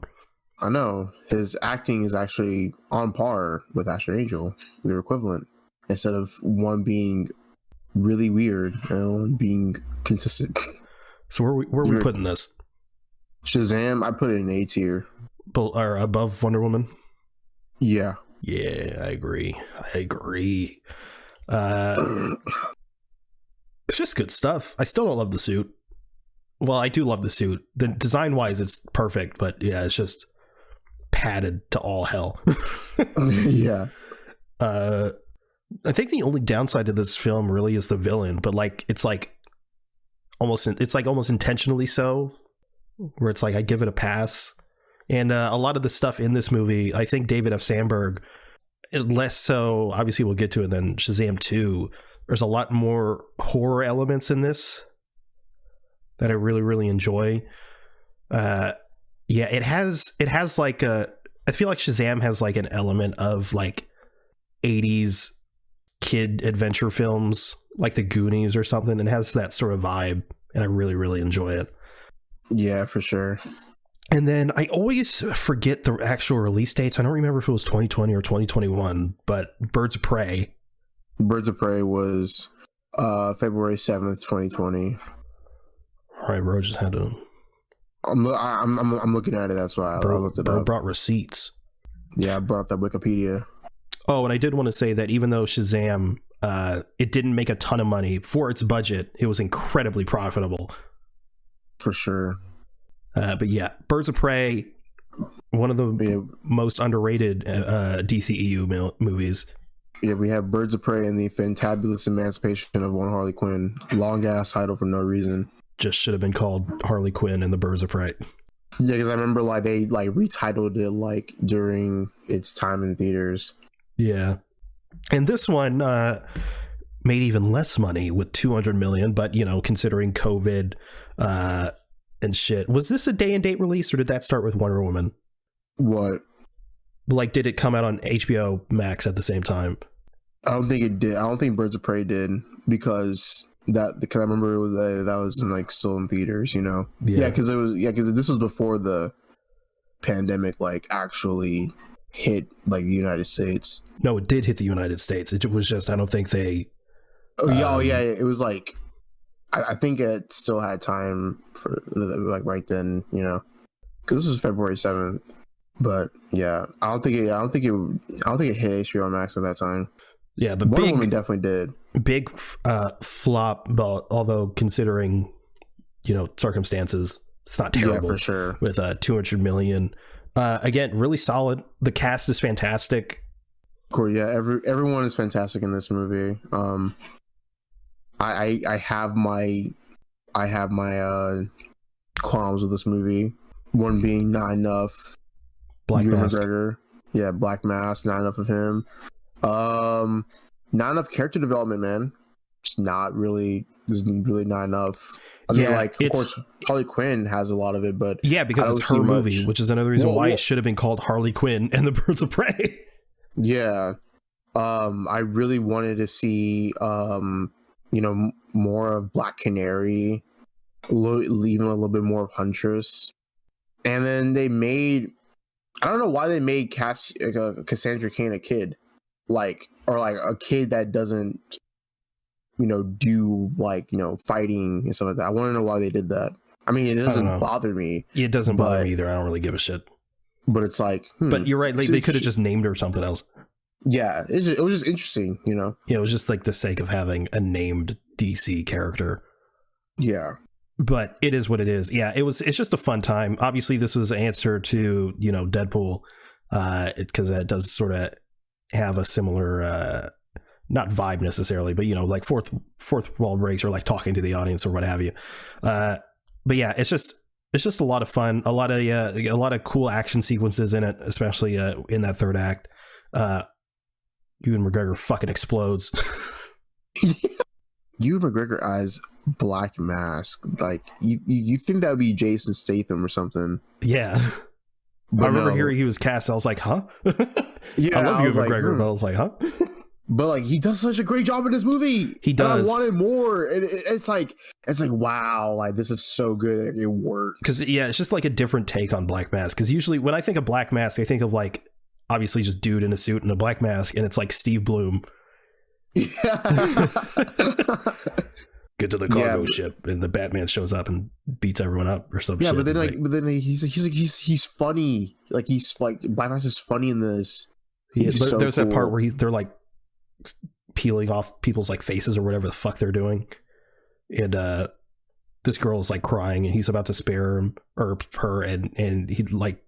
I know. His acting is actually on par with Asher Angel. They're equivalent. Instead of one being really weird and one being consistent. So where are we putting this? Shazam, I put it in A tier. Or above Wonder Woman? Yeah. Yeah, I agree. It's just good stuff. I still don't love the suit. Well, I do love the suit. The design wise, it's perfect, but yeah, it's just padded to all hell. Yeah. I think the only downside to this film really is the villain, but like it's almost intentionally so, where it's like I give it a pass. And a lot of the stuff in this movie, I think David F. Sandberg, less so, obviously we'll get to it than Shazam 2. There's a lot more horror elements in this that I really, really enjoy. Yeah, it has like I feel like Shazam has like an element of like 80s kid adventure films, like the Goonies or something. It has that sort of vibe, and I really, really enjoy it. Yeah, for sure. And then I always forget the actual release dates. I don't remember if it was 2020 or 2021, but Birds of Prey. Birds of Prey was February 7th, 2020. All right, bro, just had to... I'm looking at it, that's why I looked it up. Brought receipts. Yeah, I brought up that Wikipedia. Oh, and I did want to say that even though Shazam, it didn't make a ton of money for its budget, it was incredibly profitable. For sure. But yeah, Birds of Prey, one of the most underrated DCEU movies. Yeah, we have Birds of Prey and the Fantabulous Emancipation of One Harley Quinn. Long ass title for no reason. Just should have been called Harley Quinn and the Birds of Prey. Yeah, because I remember like they like retitled it like during its time in theaters. Yeah, and this one made even less money with $200 million, but you know, considering COVID and shit, was this a day and date release or did that start with Wonder Woman? What? Like, did it come out on HBO Max at the same time? I don't think it did. I don't think Birds of Prey did because I remember that was in, like still in theaters, you know. Yeah, because this was before the pandemic like actually hit like the United States. No, it did hit the United States. It was just I don't think they. Oh yeah, it was like I think it still had time for like right then, you know, because this was February 7th. But yeah, I don't think it hit HBO Max at that time. Yeah, but Wonder Woman definitely did. Big flop, but although considering, you know, circumstances, it's not terrible. Yeah, for sure. With 200 million. Again, really solid. The cast is fantastic. Cool. Yeah, everyone is fantastic in this movie. I have my qualms with this movie. One being not enough Black Mask. McGregor. Yeah, Black Mask, not enough of him. Not enough character development, man. It's not really. There's really not enough. I mean, like, of course, Harley Quinn has a lot of it, but yeah, because it's her movie, which is another reason why it should have been called Harley Quinn and the Birds of Prey. Yeah, I really wanted to see, you know, more of Black Canary, even a little bit more of Huntress, and then they made. I don't know why they made Cassandra Cain a kid, or a kid that doesn't, you know, do like, you know, fighting and stuff like that. I want to know why they did that. I mean, it doesn't bother me. It doesn't bother me either. I don't really give a shit. But it's like, but you're right. Like, they could have just named her something else. Yeah, it was just interesting, you know. Yeah, it was just like the sake of having a named DC character. Yeah. But it is what it is. Yeah, it's just a fun time. Obviously, this was an answer to, you know, Deadpool, because it does sort of have a similar, not vibe necessarily, but, you know, like fourth wall breaks or like talking to the audience or what have you. But yeah, it's just a lot of fun. A lot of cool action sequences in it, especially in that third act. Ewan McGregor fucking explodes. Ewan McGregor as Black Mask, like you think that would be Jason Statham or something? Yeah, but I remember hearing he was cast. I was like, huh? Yeah, I love Ewan McGregor, but I was like, huh? But like, he does such a great job in this movie. He does. And I wanted more, and it's like wow, like this is so good. It works because it's just like a different take on Black Mask. Because usually when I think of Black Mask, I think of like obviously just dude in a suit and a black mask, and it's like Steve Bloom. Yeah. Get to the cargo ship, and the Batman shows up and beats everyone up or something. Yeah, but then he's funny. Like he's like Black Mask is funny in this. There's that part where they're like peeling off people's like faces or whatever the fuck they're doing, and this girl is like crying and he's about to spare him or her, and he like,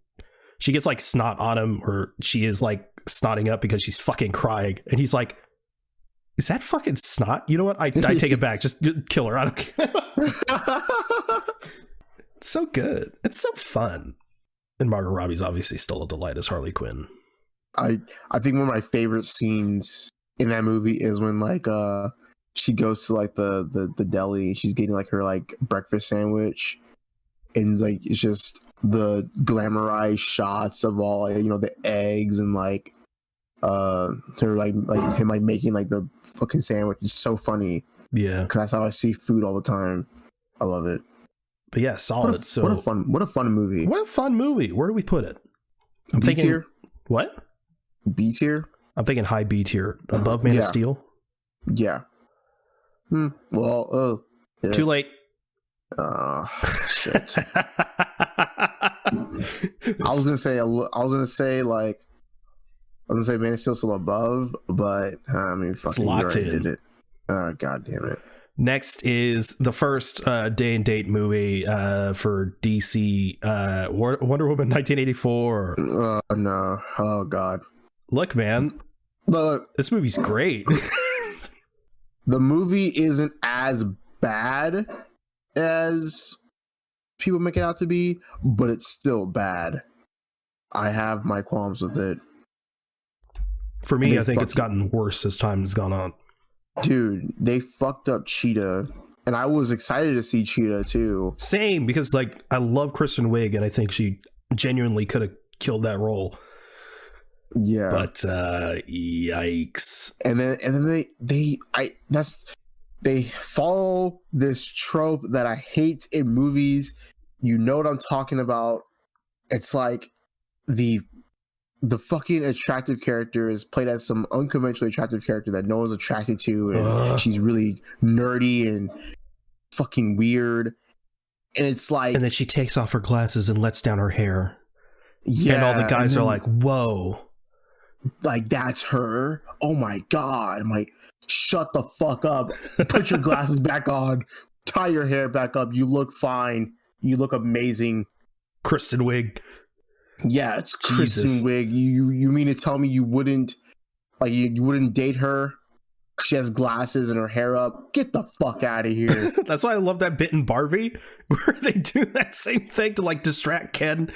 she gets like snot on him, or she is like snotting up because she's fucking crying, and he's like, is that fucking snot? You know what? I take it back. Just kill her. I don't care. It's so good. It's so fun. And Margot Robbie's obviously still a delight as Harley Quinn. I think one of my favorite scenes in that movie is when like she goes to like the deli. She's getting like her like breakfast sandwich, and like it's just the glamorized shots of all like, you know, the eggs and like her like him like making like the fucking sandwich. It's so funny. Yeah, because that's how I see food all the time. I love it. But yeah, solid. What a fun movie. What a fun movie. Where do we put it? I'm B thinking tier. What? B tier. I'm thinking high B tier, above Man of Steel. Yeah. Well, yeah. Too late. Shit. I was gonna say Man of Steel still above, but I mean, fucking, it's locked in. Did it. God damn it. Next is the first day and date movie for DC, Wonder Woman 1984. No. Oh God. Look, man. Look, this movie's great. The movie isn't as bad as people make it out to be, but it's still bad. I have my qualms with it. For me, I think it's gotten worse as time has gone on. Dude, they fucked up Cheetah, and I was excited to see Cheetah too. Same, because like I love Kristen Wiig, and I think she genuinely could have killed that role. Yeah, but yikes! And then they follow this trope that I hate in movies. You know what I'm talking about? It's like the fucking attractive character is played as some unconventionally attractive character that no one's attracted to, and she's really nerdy and fucking weird. And it's like, and then she takes off her glasses and lets down her hair. Yeah, and all the guys are like, "Whoa, like that's her! Oh my God!" I'm like, shut the fuck up! Put your glasses back on. Tie your hair back up. You look fine. You look amazing. Kristen Wiig. Yeah, it's Kristen Wiig. You mean to tell me you wouldn't you wouldn't date her? She has glasses and her hair up. Get the fuck out of here. That's why I love that bit in Barbie where they do that same thing to like distract Ken.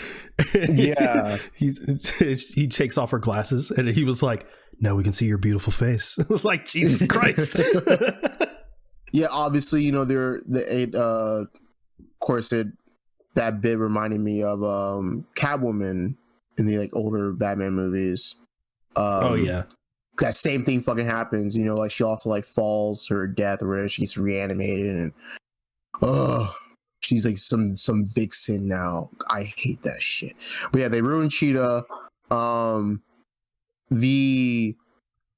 Yeah. he takes off her glasses and he was like, "Now we can see your beautiful face." Like, Jesus Christ. Yeah, obviously, you know, of course that bit reminded me of Catwoman in the like older Batman movies. Oh yeah. That same thing fucking happens, you know, like she also like falls to her death or she gets reanimated, and she's like some vixen now. I hate that shit. But yeah, they ruined Cheetah. The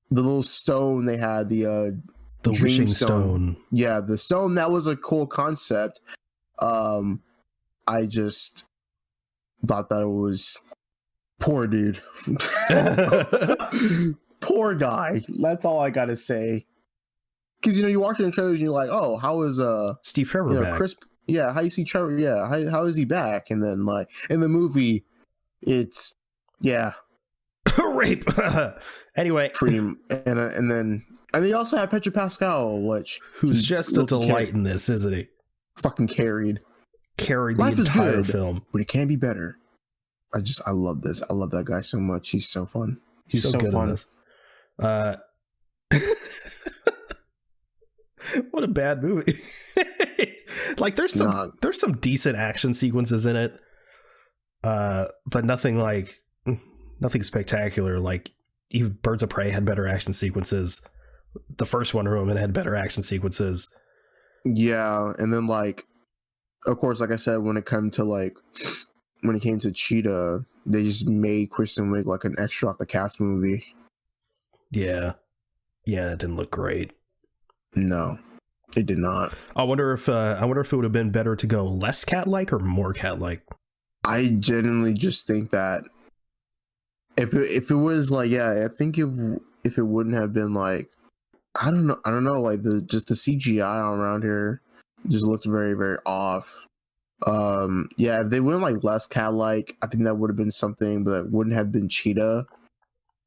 little stone they had, the wishing stone. Yeah, the stone, that was a cool concept. I just thought that it was poor dude. Poor guy. That's all I gotta say. Because, you know, you watch it in trailers and you're like, oh, how is Steve Trevor back? Yeah, how you see Trevor? Yeah, how is he back? And then like in the movie, it's rape. Anyway, and they also have Pedro Pascal, who's just a delight in this, isn't he? Fucking carried the Life entire is good, film, but it can be better. I love this. I love that guy so much. He's so fun. He's so good fun. In this. What a bad movie. Like there's some decent action sequences in it, but nothing spectacular. Like even Birds of Prey had better action sequences. The first Wonder Woman had better action sequences. Yeah, and then like, of course, like I said, when it came to Cheetah, they just made Kristen Wiig like an extra off the Cats movie. Yeah, it didn't look great. No, it did not. I wonder if it would have been better to go less cat-like or more cat-like. I genuinely just think that if it was like, I think if it wouldn't have been like, I don't know, like the CGI around here, just looked very, very off. Yeah, if they went like less cat-like, I think that would have been something, but it wouldn't have been Cheetah.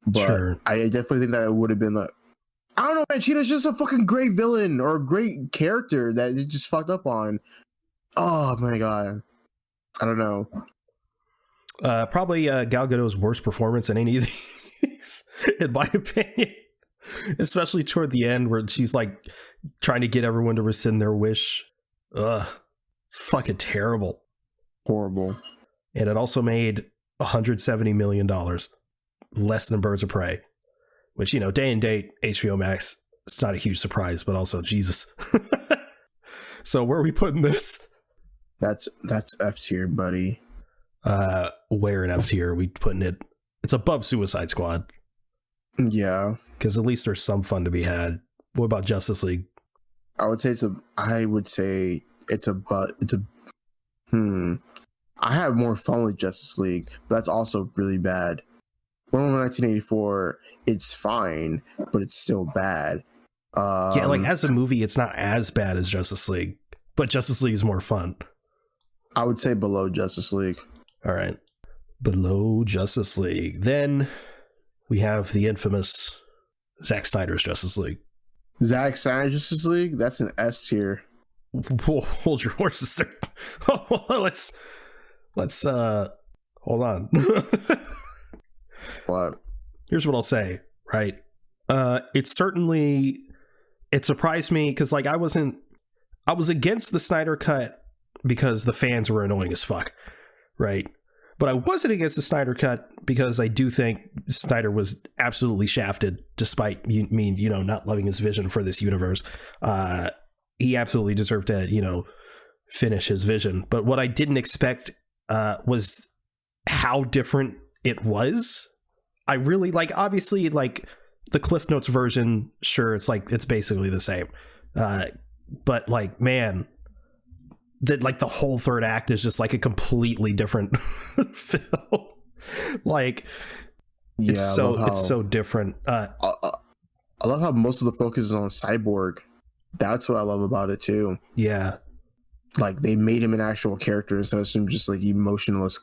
But Sure. I definitely think that it would have been like, I don't know, man. Cheetah's just a fucking great villain or a great character that it just fucked up on. Oh my god, I don't know. Probably Gal Gadot's worst performance in any of these, in my opinion. Especially toward the end where she's like trying to get everyone to rescind their wish. Ugh. Fucking terrible. Horrible. And it also made $170 million. Less than Birds of Prey. Which, you know, day and date, HBO Max, it's not a huge surprise, but also, Jesus. So where are we putting this? That's F tier, buddy. Where in F tier are we putting it? It's above Suicide Squad. Yeah. Because at least there's some fun to be had. What about Justice League? I would say it's a I have more fun with Justice League, but that's also really bad. Wonder Woman 1984, it's fine, but it's still bad. Yeah, like as a movie, it's not as bad as Justice League, but Justice League is more fun. I would say below Justice League. All right. Below Justice League. Then we have the infamous Zack Snyder's Justice League. Zack Snyder's Justice League? That's an S tier. Hold your horses there. let's hold on. What? Here's what I'll say, right? It surprised me because like I was against the Snyder cut because the fans were annoying as fuck, right? But I wasn't against the Snyder cut because I do think Snyder was absolutely shafted, despite not loving his vision for this universe. He absolutely deserved to, finish his vision. But what I didn't expect was how different it was. I really obviously, the Cliff Notes version. Sure, it's basically the same. But man, that the whole third act is just a completely different film. It's so different. I love how most of the focus is on Cyborg. That's what I love about it too. Yeah. They made him an actual character instead of some just emotionless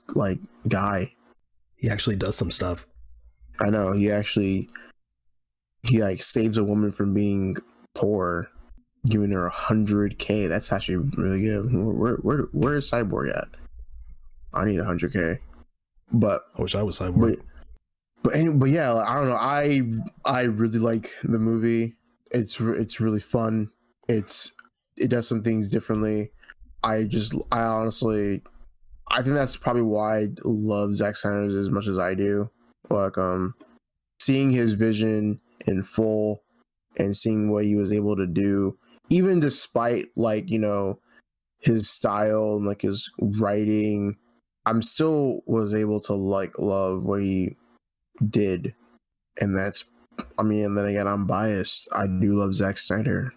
guy. He actually does some stuff. I know. He saves a woman from being poor, giving her $100K. That's actually really good. Where is Cyborg at? I need $100K. But I wish I was Cyborg. But yeah, I don't know. I really like the movie. It's really fun. It does some things differently. I honestly, I think that's probably why I love Zack Snyder as much as I do. Seeing his vision in full and seeing what he was able to do, even despite his style and his writing, I'm still was able to love what he did. And that's, and then again, I'm biased. I do love Zack Snyder.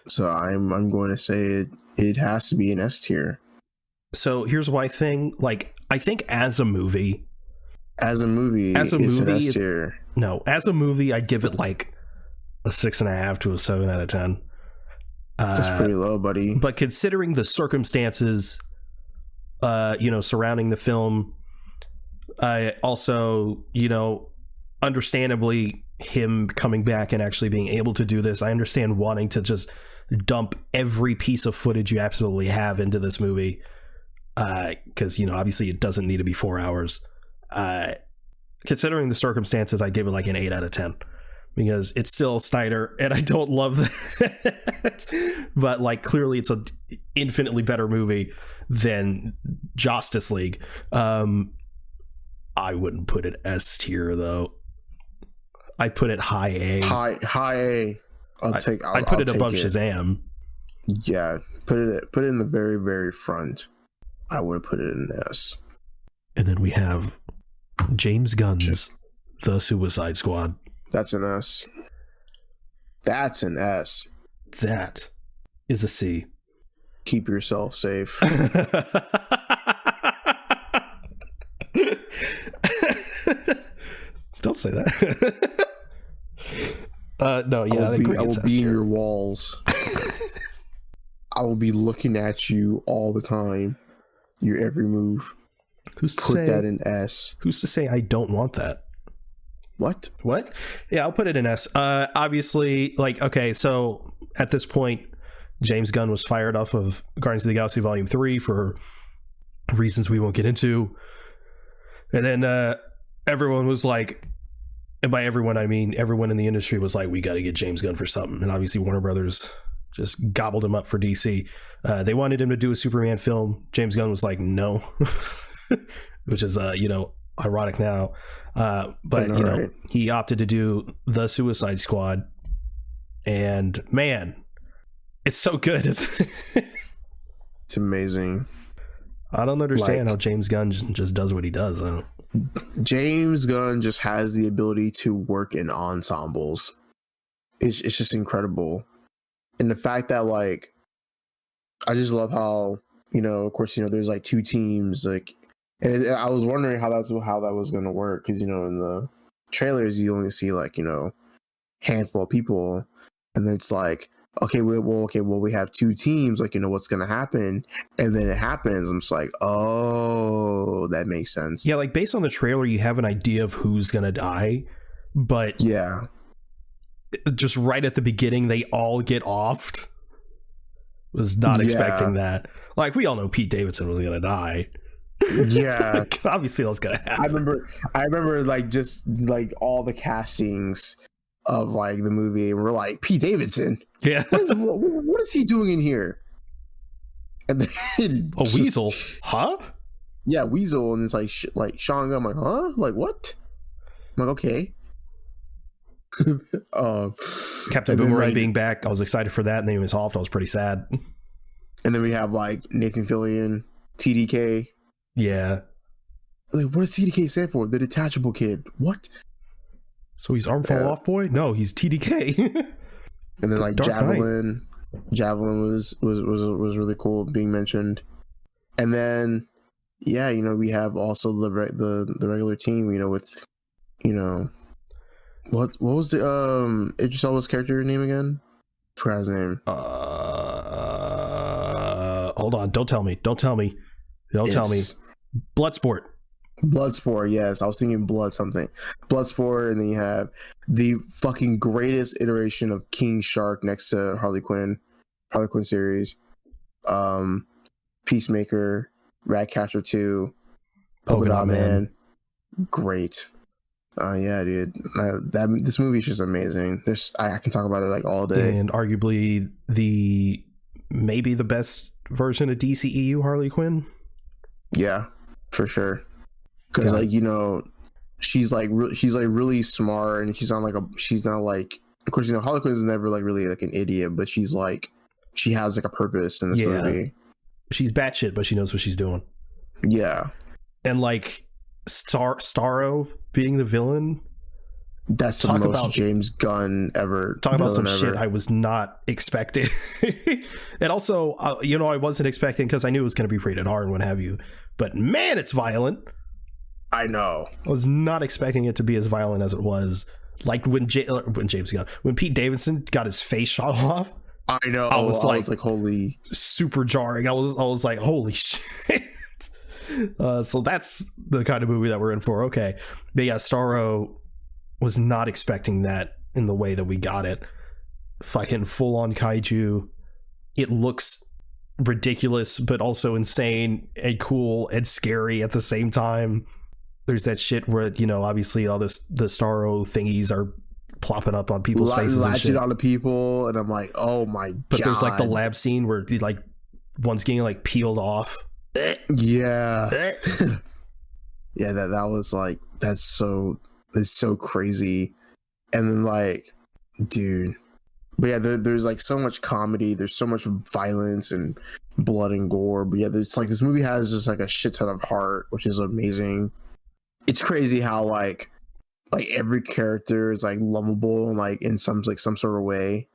So I'm going to say it has to be an S tier. So here's my thing. I think as a movie, it's an S tier. No, as a movie, I'd give it a 6.5 to a 7 out of 10. That's pretty low, buddy. But considering the circumstances, surrounding the film, also, understandably, him coming back and actually being able to do this, I understand wanting to just dump every piece of footage you absolutely have into this movie, because obviously it doesn't need to be 4 hours. Considering the circumstances, I give it an 8 out of 10 because it's still Snyder and I don't love that. But clearly it's an infinitely better movie than Justice League. I wouldn't put it S tier though. I'd put it high A. High A. I'd put it above Shazam. Yeah, put it in the very, very front. I would have put it in S. And then we have James Gunn's The Suicide Squad. That's an S. That's an S. That is a C. Keep yourself safe. Don't say that. No, yeah, I will be in your walls. I will be looking at you all the time. Your every move. Who's to Put say that in S. Who's to say I don't want that? What? Yeah, I'll put it in S. Obviously, like, okay, so at this point, James Gunn was fired off of Guardians of the Galaxy Volume 3 for reasons we won't get into. And then everyone was like, and by everyone, I mean everyone in the industry was like, we got to get James Gunn for something. And obviously Warner Brothers just gobbled him up for DC. They wanted him to do a Superman film. James Gunn was like, no, which is, ironic now. But, right. He opted to do The Suicide Squad. And man, it's so good. It's amazing. I don't understand how James Gunn just does what he does. James Gunn just has the ability to work in ensembles. It's just incredible. And the fact that, like, I just love how, of course, there's like two teams, like, and I was wondering how that was going to work, because, in the trailers you only see like, handful of people, and then it's like, okay, we have two teams, like, what's going to happen, and then it happens. I'm just like, oh, that makes sense. Yeah, like, based on the trailer, you have an idea of who's going to die, but yeah, just right at the beginning, they all get offed. Was not expecting that. Like, we all know Pete Davidson was going to die. Yeah. Like, obviously that was going to happen. I remember like, just like all the castings of like the movie, and we're like, Pete Davidson? Yeah. What is he doing in here? And then Weasel? Huh? Yeah, Weasel, and it's like Sean Gunn. I'm like, huh? Like, what? I'm like, okay. Captain Boomerang being back, I was excited for that, and then he was off. I was pretty sad. And then we have like Nathan Fillion, TDK. Yeah. Like, what does TDK stand for? The detachable kid. What? So he's arm fall off boy? No, he's TDK. And then like Javelin. Javelin was really cool being mentioned. And then we have also the regular team, with what was the Idris Elba's character name again? Forgot his name. Hold on, don't tell me. Tell me. Bloodsport, yes. I was thinking Bloodsport, and then you have the fucking greatest iteration of King Shark next to Harley Quinn series. Peacemaker, Ratcatcher 2, Polka Dot Man. Great. Yeah, dude. This movie is just amazing. I can talk about it like all day. And arguably maybe the best version of DCEU Harley Quinn. Yeah, for sure. Because she's really smart, and she's not like, of course, Harley Quinn is never like really like an idiot, but she has like a purpose in this movie. She's batshit, but she knows what she's doing. Yeah. And like Starro being the villain, that's the most James Gunn ever. Talk about some shit I was not expecting. And also, I wasn't expecting, because I knew it was going to be rated R and what have you, but man, it's violent. I know. I was not expecting it to be as violent as it was. Like when Pete Davidson got his face shot off. I know. I was like, holy. Super jarring. I was like, holy shit. So that's the kind of movie that we're in for. Okay. But yeah, Starro was not expecting that in the way that we got it. Fucking full on kaiju. It looks ridiculous, but also insane and cool and scary at the same time. There's that shit where, obviously all the Starro thingies are plopping up on people's faces and shit. On the people, and I'm like, oh my god. But there's like the lab scene where like one's getting like peeled off. Yeah. Yeah, that was like, it's so crazy. And then like, dude, but yeah, there's like so much comedy, there's so much violence and blood and gore, but yeah, there's like, this movie has just like a shit ton of heart, which is amazing. It's crazy how like every character is like lovable and like in some sort of way,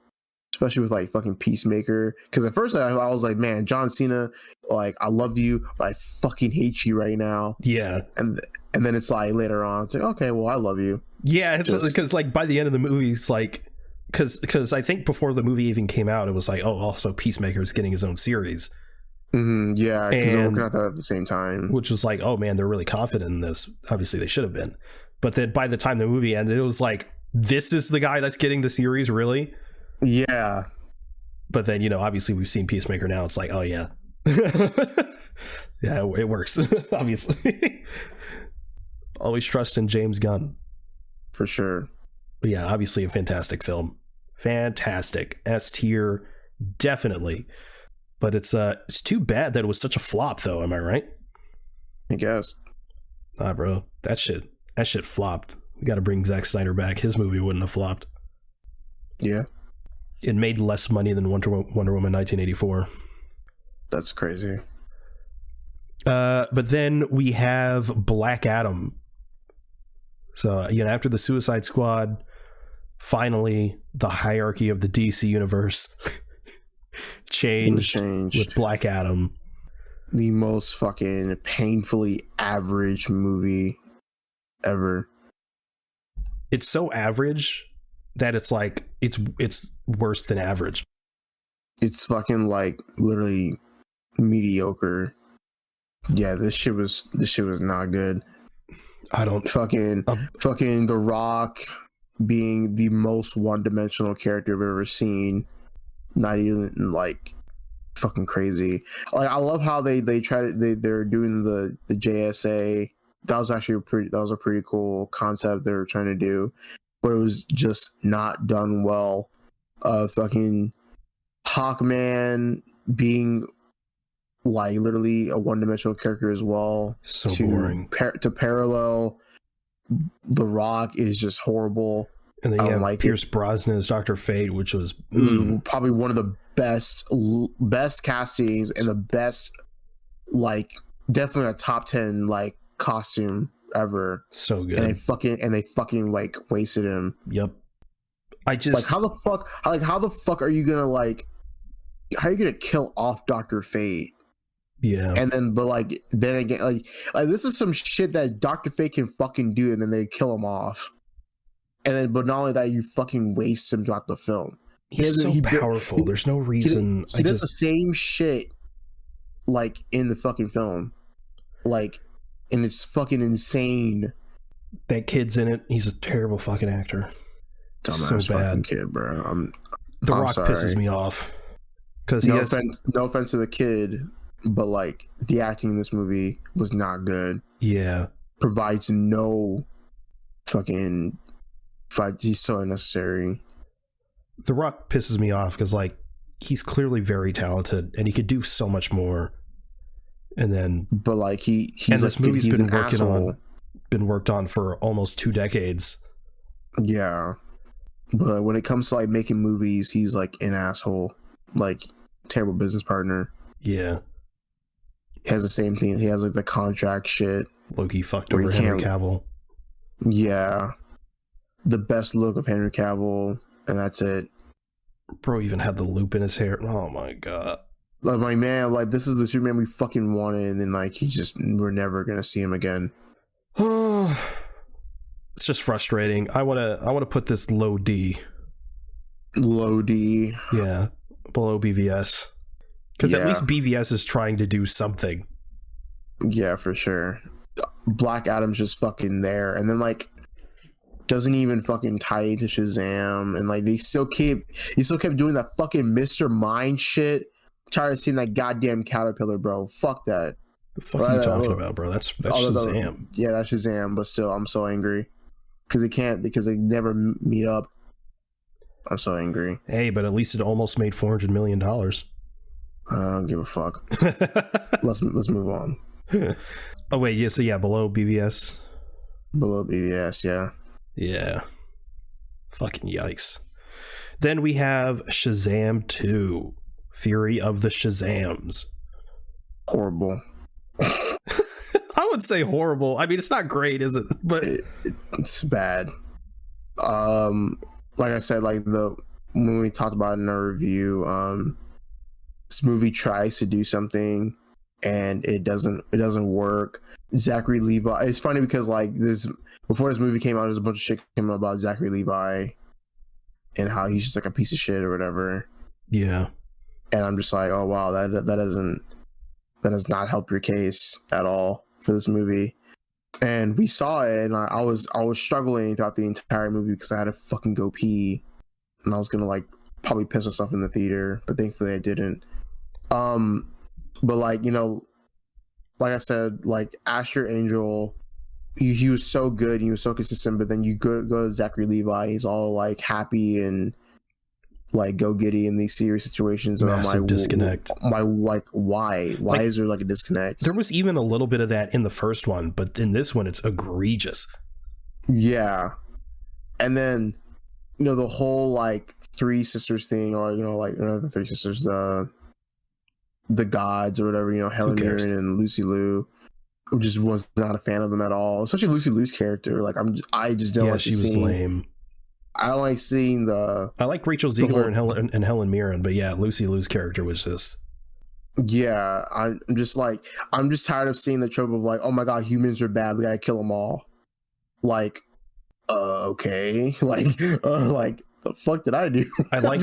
especially with like fucking Peacemaker. Because at first I was like, man, John Cena, like, I love you, but I fucking hate you right now. Yeah. And then it's like later on, it's like, okay, well, I love you. Yeah, it's because like by the end of the movie, it's like because I think before the movie even came out, it was like, oh, also Peacemaker is getting his own series. Yeah, because they're working on that at the same time. Which was like, oh man, they're really confident in this. Obviously, they should have been. But then by the time the movie ended, it was like, this is the guy that's getting the series, really? Yeah. But then, obviously we've seen Peacemaker now. It's like, oh yeah. Yeah, it works, obviously. Always trust in James Gunn. For sure. But yeah, obviously a fantastic film. Fantastic. S tier, definitely. But it's too bad that it was such a flop, though. Am I right? I guess. Nah, bro. That shit flopped. We got to bring Zack Snyder back. His movie wouldn't have flopped. Yeah. It made less money than Wonder Woman 1984. That's crazy. But then we have Black Adam. So, after the Suicide Squad, finally the hierarchy of the DC universe changed with Black Adam. The most fucking painfully average movie ever. It's so average that it's like it's worse than average. It's fucking like literally mediocre. Yeah, this shit was not good. I don't fucking The Rock being the most one-dimensional character I've ever seen. Not even like fucking crazy. Like, I love how they they're doing the JSA. That was actually a pretty cool concept they were trying to do, but it was just not done well. Fucking Hawkman being like literally a one-dimensional character as well. So boring. To parallel The Rock is just horrible. And then like Pierce Brosnan as Dr. Fate, which was probably one of the best castings and the best, like, definitely a top 10 like costume ever. So good. And they fucking like wasted him. Yep. I just like, how the fuck are you gonna kill off Dr. Fate? Yeah. And then then again, like this is some shit that Dr. Fate can fucking do, and then they kill him off. And then, but not only that, you fucking waste him throughout the film. He's so powerful. There's no reason. He does the same shit, like, in the fucking film. Like, and it's fucking insane. That kid's in it. He's a terrible fucking actor. Dumbass so bad. Fucking kid, bro. The Rock pisses me off. Because no offense to the kid, but like, the acting in this movie was not good. Yeah. Provides no fucking fight. He's so unnecessary. The Rock pisses me off because, like, he's clearly very talented and he could do so much more. And then, but like he's and this movie's been worked on for almost 2 decades. Yeah, but when it comes to like making movies, he's like an asshole, like terrible business partner. Yeah, he has the same thing. He has like the contract shit. Loki fucked over Henry Cavill. Yeah, the best look of Henry Cavill, and that's it. Bro even had the loop in his hair. Oh my god. Like, my man, like, this is the Superman we fucking wanted, and then like we're never gonna see him again. It's just frustrating. I wanna put this low D. Low D. Yeah, below BVS. Because at least BVS is trying to do something. Yeah, for sure. Black Adam's just fucking there, and then like doesn't even fucking tie to Shazam, and like he still kept doing that fucking Mr. Mind shit. Tired of seeing that goddamn caterpillar, bro. Fuck that. The fuck are you talking about, bro? That's Shazam. Yeah, that's Shazam, but still, I'm so angry because they never meet up. I'm so angry. Hey, but at least it almost made $400 million. I don't give a fuck. Let's move on. Oh wait, yeah. So yeah, below BVS. Below BVS, yeah. Yeah. Fucking yikes. Then we have Shazam 2. Fury of the Shazams. Horrible. I would say horrible. I mean, it's not great, is it? But it's bad. Like I said, like when we talked about it in our review, this movie tries to do something and it doesn't work. Zachary Levi. It's funny because like before this movie came out, there's a bunch of shit came out about Zachary Levi and how he's just like a piece of shit or whatever. Yeah. And I'm just like, oh wow, that does not help your case at all for this movie. And we saw it, and I was struggling throughout the entire movie because I had to fucking go pee, and I was gonna like probably piss myself in the theater, but thankfully I didn't. But like, you know, like I said, like Asher Angel, he was so good, he was so consistent. But then you go to Zachary Levi, he's all like happy and like go giddy in these serious situations. And massive I'm like, disconnect. Why like, is there like a disconnect? There was even a little bit of that in the first one, but in this one, it's egregious. Yeah, and then you know the whole like three sisters thing, or you know, like the three sisters, the gods or whatever, you know, Helen Mirren and Lucy Liu. Just was not a fan of them at all, especially Lucy Liu's character. Like I just don't like she was lame. I don't like seeing I like Rachel Ziegler and Helen Mirren, but yeah, Lucy Liu's character was just. Yeah, I'm just tired of seeing the trope of like, oh my god, humans are bad, we gotta kill them all. Like, okay, like the fuck did I do? I liked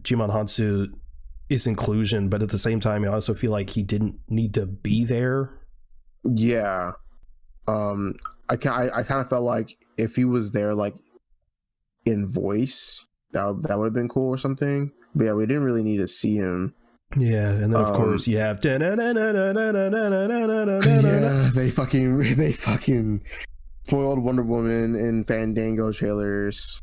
Jimon Hansu's inclusion, but at the same time, I also feel like he didn't need to be there. Yeah, I kind of felt like if he was there, like in voice, that would have been cool or something. But yeah, we didn't really need to see him. Yeah, and then of course you have yeah, they fucking spoiled Wonder Woman in Fandango trailers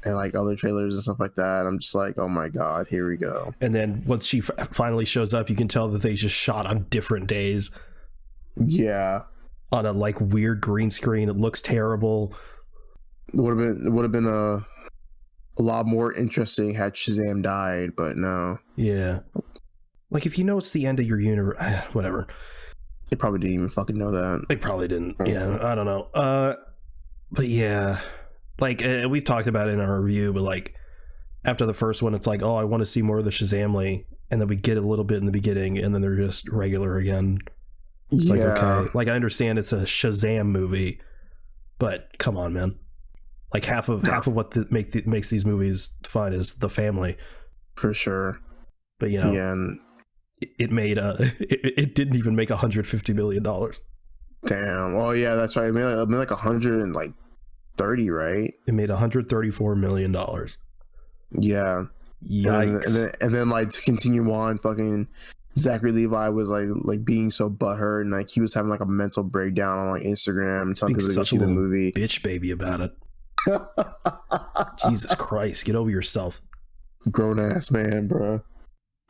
and like other trailers and stuff like that. I'm just like, oh my god, here we go. And then once she finally shows up, you can tell that they just shot on different days. Yeah, on a like weird green screen. It looks terrible. It would have been a lot more interesting had Shazam died, but no. Yeah, like if you know it's the end of your universe, whatever. They probably didn't even fucking know that. They probably didn't. Yeah, I don't know. But yeah, like we've talked about it in our review, but like after the first one, it's like, oh, I want to see more of the Shazamly, and then we get a little bit in the beginning, and then they're just regular again. It's like, okay, like I understand it's a Shazam movie, but come on, man. Like half of what makes these movies fun is the family, for sure. But you know, it made it didn't even make $150 million. Damn. Oh yeah, that's right. It made like 130, right? It made $134 million. Yeah. Yikes. And then like to continue on, fucking Zachary Levi was like being so butthurt, and like he was having like a mental breakdown on like Instagram and telling people to go see the movie. Bitch baby about it. Jesus Christ, get over yourself. Grown ass man, bro.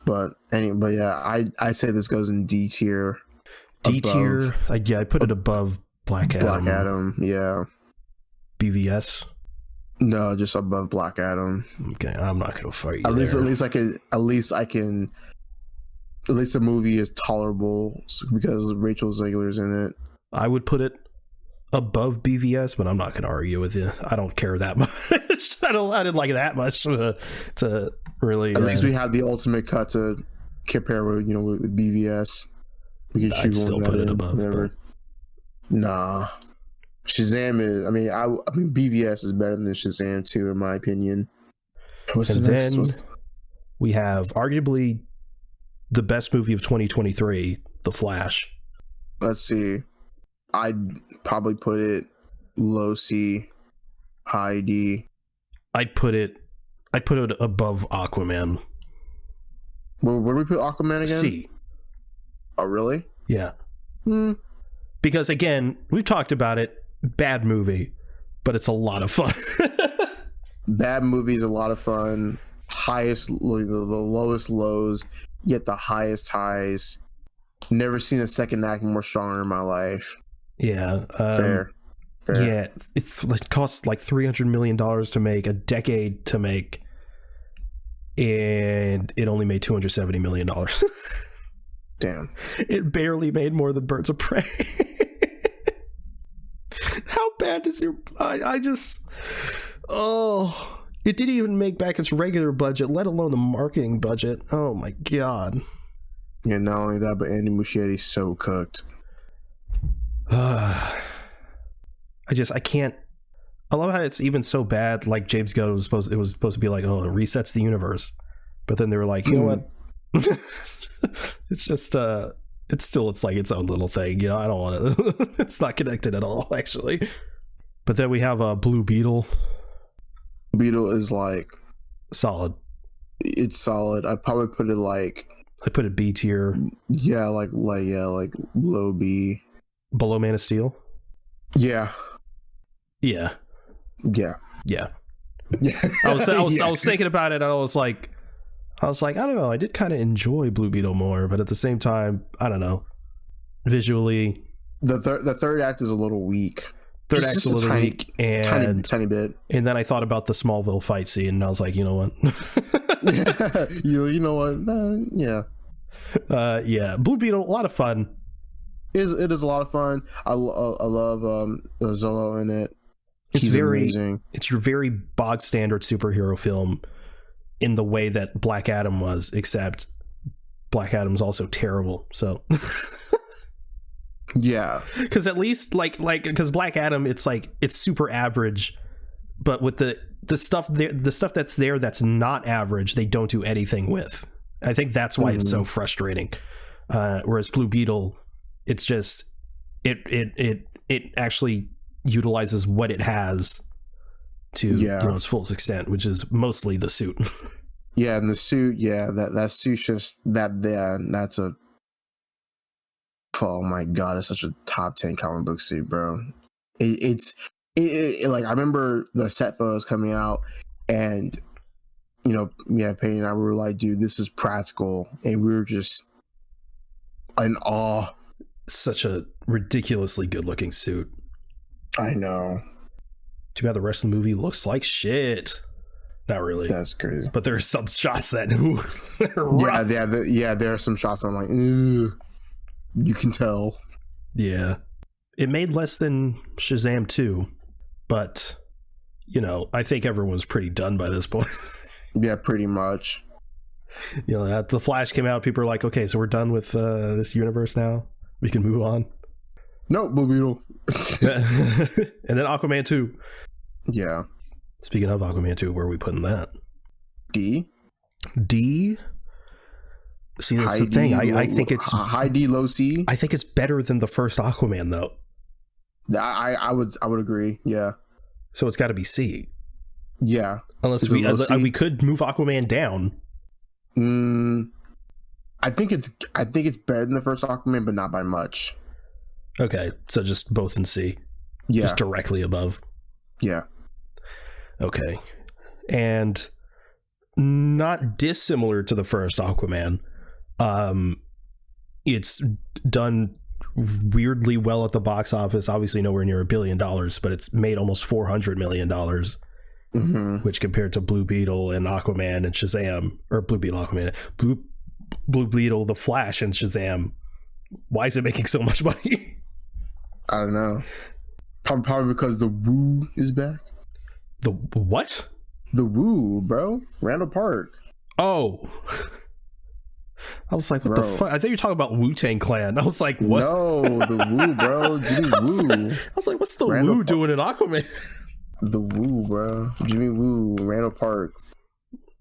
But yeah, I say this goes in D tier. D tier. I put it above Black Adam. Black Adam, yeah. BVS. No, just above Black Adam. Okay, I'm not gonna fight you. At least the movie is tolerable because Rachel Ziegler's in it. I would put it above BVS, but I'm not going to argue with you. I don't care that much. I didn't like it that much to really. At least we have the ultimate cut to compare with BVS. We can I'd still put it above. But... Nah, Shazam is. I mean, BVS is better than Shazam 2 in my opinion. Then we have arguably the best movie of 2023, The Flash. Let's see. I'd probably put it low C, high D. I'd put it above Aquaman. Where do we put Aquaman again? C. Oh, really? Yeah. Because again, we've talked about it. Bad movie, but it's a lot of fun. Bad movie is a lot of fun. The lowest lows, yet the highest highs. Never seen a second act more stronger in my life. Yeah. Fair. Yeah, it costs like $300 million to make, a decade to make, and it only made $270 million. Damn. It barely made more than Birds of Prey. How bad does your... I just... Oh... It didn't even make back its regular budget, let alone the marketing budget. Oh my god. Yeah, not only that, but Andy Muschietti's so cooked. I I love how it's even so bad. Like James Gunn was supposed to be like, oh, it resets the universe, but then they were like, you know what? It's just it's like its own little thing. You know, I don't want to. It's not connected at all, actually. But then we have a Blue Beetle. Beetle is like solid. It's solid. I'd probably put it like I put it B tier. Yeah, like low B. Below Man of Steel. Yeah. Yeah. Yeah. Yeah. Yeah. I was thinking about it. I was like, I don't know. I did kind of enjoy Blue Beetle more, but at the same time, I don't know. Visually, the third act is a little weak. Third act's a little weak, and tiny bit. And then I thought about the Smallville fight scene, and I was like, you know what? you know what? Yeah. Yeah. Blue Beetle, a lot of fun. It is a lot of fun. I love Zolo in it. It's amazing. It's your very bog standard superhero film in the way that Black Adam was, except Black Adam's also terrible. So yeah, because at least like because Black Adam, it's super average, but with the stuff that's there that's not average, they don't do anything with. I think that's why it's so frustrating. Whereas Blue Beetle, it's just it actually utilizes what it has to its fullest extent, which is mostly the suit. Yeah, and the suit, that suit's just that's a, oh my god, it's such a top 10 comic book suit, bro. It's like, I remember the set photos coming out, and Payne and I were like, dude, this is practical, and we were just in awe. Such a ridiculously good looking suit. I know. Too bad the rest of the movie looks like shit. Not really. That's crazy. But there are some shots that there are some shots I'm like, ooh, you can tell. Yeah. It made less than Shazam 2, but I think everyone's pretty done by this point. Yeah, pretty much. The Flash came out, people are like, okay, so we're done with this universe now. We can move on. No, Blue Beetle. And then Aquaman 2. Yeah. Speaking of Aquaman 2, where are we putting that? D. See, that's the thing. I think it's high D, low C. I think it's better than the first Aquaman, though. I would agree. Yeah. So it's got to be C. Yeah. Unless we could move Aquaman down. I think it's better than the first Aquaman, but not by much. Okay, so just both in C. Yeah. Just directly above. Yeah. Okay. And not dissimilar to the first Aquaman. It's done weirdly well at the box office. Obviously nowhere near $1 billion, but it's made almost $400 million. Which compared to Blue Beetle and Aquaman and Shazam, or Blue Beetle, Aquaman, Blue Beetle, The Flash, and Shazam, why is it making so much money? I don't know. Probably because the Woo is back. The what? The Woo, bro. Randall Park. Oh. I was like, what the fuck? I think you're talking about Wu-Tang Clan. I was like, what? No, the Woo, bro. Jimmy Woo. I was like, what's the Woo doing in Aquaman? The Woo, bro. Jimmy Woo, Randall Park.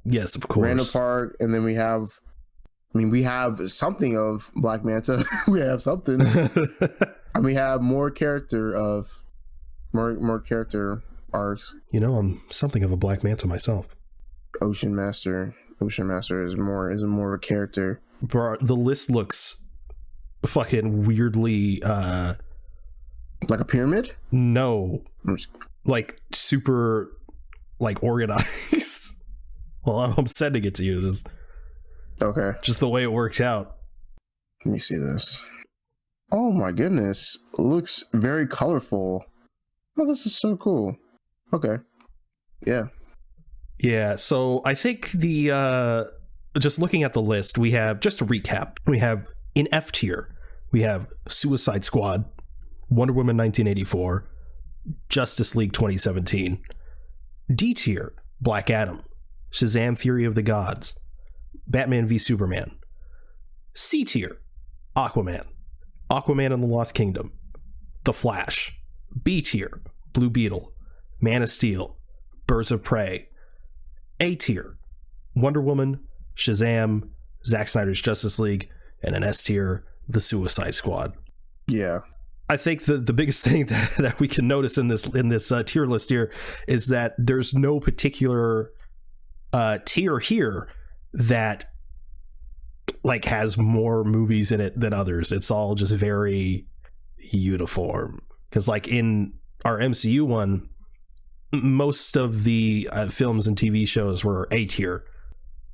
Yes, of course. Randall Park, and then we have something of Black Manta. We have something. And we have more character arcs. I'm something of a Black Manta myself. Ocean Master is more of a character. Bro, the list looks fucking weirdly like a pyramid? No. Like super organized. Well, I'm sending it to you. Just the way it works out. Let me see this. Oh my goodness. It looks very colorful. Oh, this is so cool. Okay. Yeah. Yeah, so I think just looking at the list, we have, just to recap, we have in F tier, we have Suicide Squad, Wonder Woman 1984, Justice League 2017. D tier, Black Adam, Shazam Fury of the Gods, Batman v Superman. C tier, Aquaman and the Lost Kingdom, The Flash. B tier, Blue Beetle, Man of Steel, Birds of Prey. A tier, Wonder Woman, Shazam, Zack Snyder's Justice League, and an S tier, The Suicide Squad. Yeah. I think the biggest thing that we can notice in this tier list here is that there's no particular tier here that like has more movies in it than others. It's all just very uniform, because like in our MCU one, most of the films and TV shows were A tier,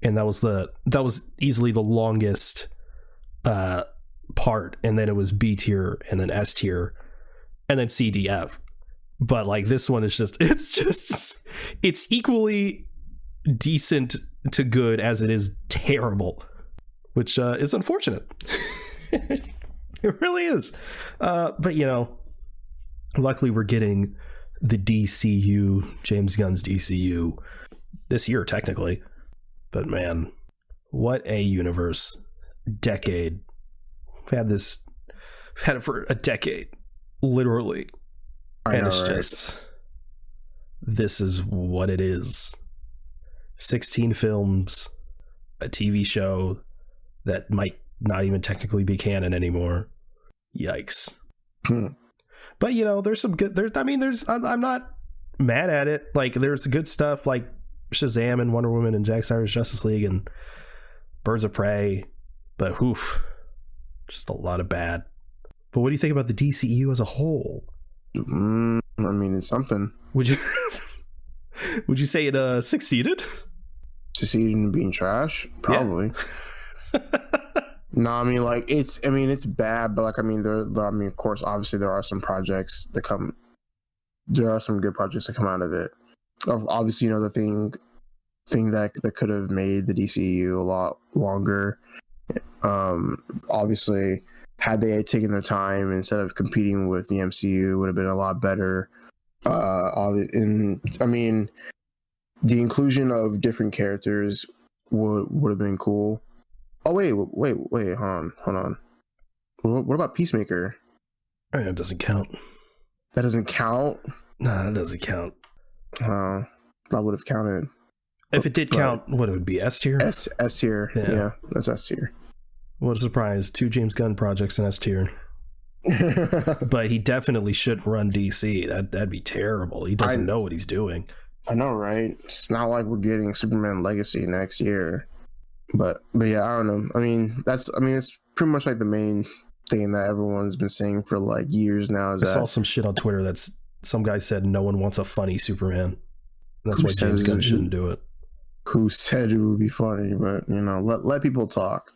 and that was easily the longest part, and then it was B tier, and then S tier, and then C, D, F. But like this one is it's equally decent to good as it is terrible, which is unfortunate. It really is. But you know, luckily we're getting the DCU, James Gunn's DCU, this year technically. But man, what a universe. Decade. We've had it for a decade, literally. And it's right? Just, this is what it is. 16 films, a TV show that might not even technically be canon anymore. Yikes. But you know, there's some good I'm not mad at it. Like there's good stuff like Shazam and Wonder Woman and Zack Snyder's Justice League and Birds of Prey, but just a lot of bad. But what do you think about the DCEU as a whole? I mean, it's something. Would you say it succeeded? Succeeded in being trash? Probably. Yeah. No, I mean, like it's bad, but like of course, obviously there are some projects that come. There are some good projects that come out of it. Obviously, you know, the thing that could have made the DCU a lot longer. Obviously, had they taken their time instead of competing with the MCU, would have been a lot better. And I mean, the inclusion of different characters would have been cool. Oh wait, hold on. What about Peacemaker? That doesn't count. That doesn't count? Nah, that doesn't count. That would have counted. If it did count, what it would be? S tier? S tier. Yeah, that's S tier. What a surprise. 2 James Gunn projects in S tier. But he definitely shouldn't run DC. That'd be terrible. He doesn't know what he's doing. I know, right? It's not like we're getting Superman Legacy next year. But yeah, I don't know. I mean, it's pretty much like the main thing that everyone's been saying for like years now. I saw some shit on Twitter that's some guy said no one wants a funny Superman. That's why James Gunn shouldn't do it. Who said it would be funny? But you know, let people talk.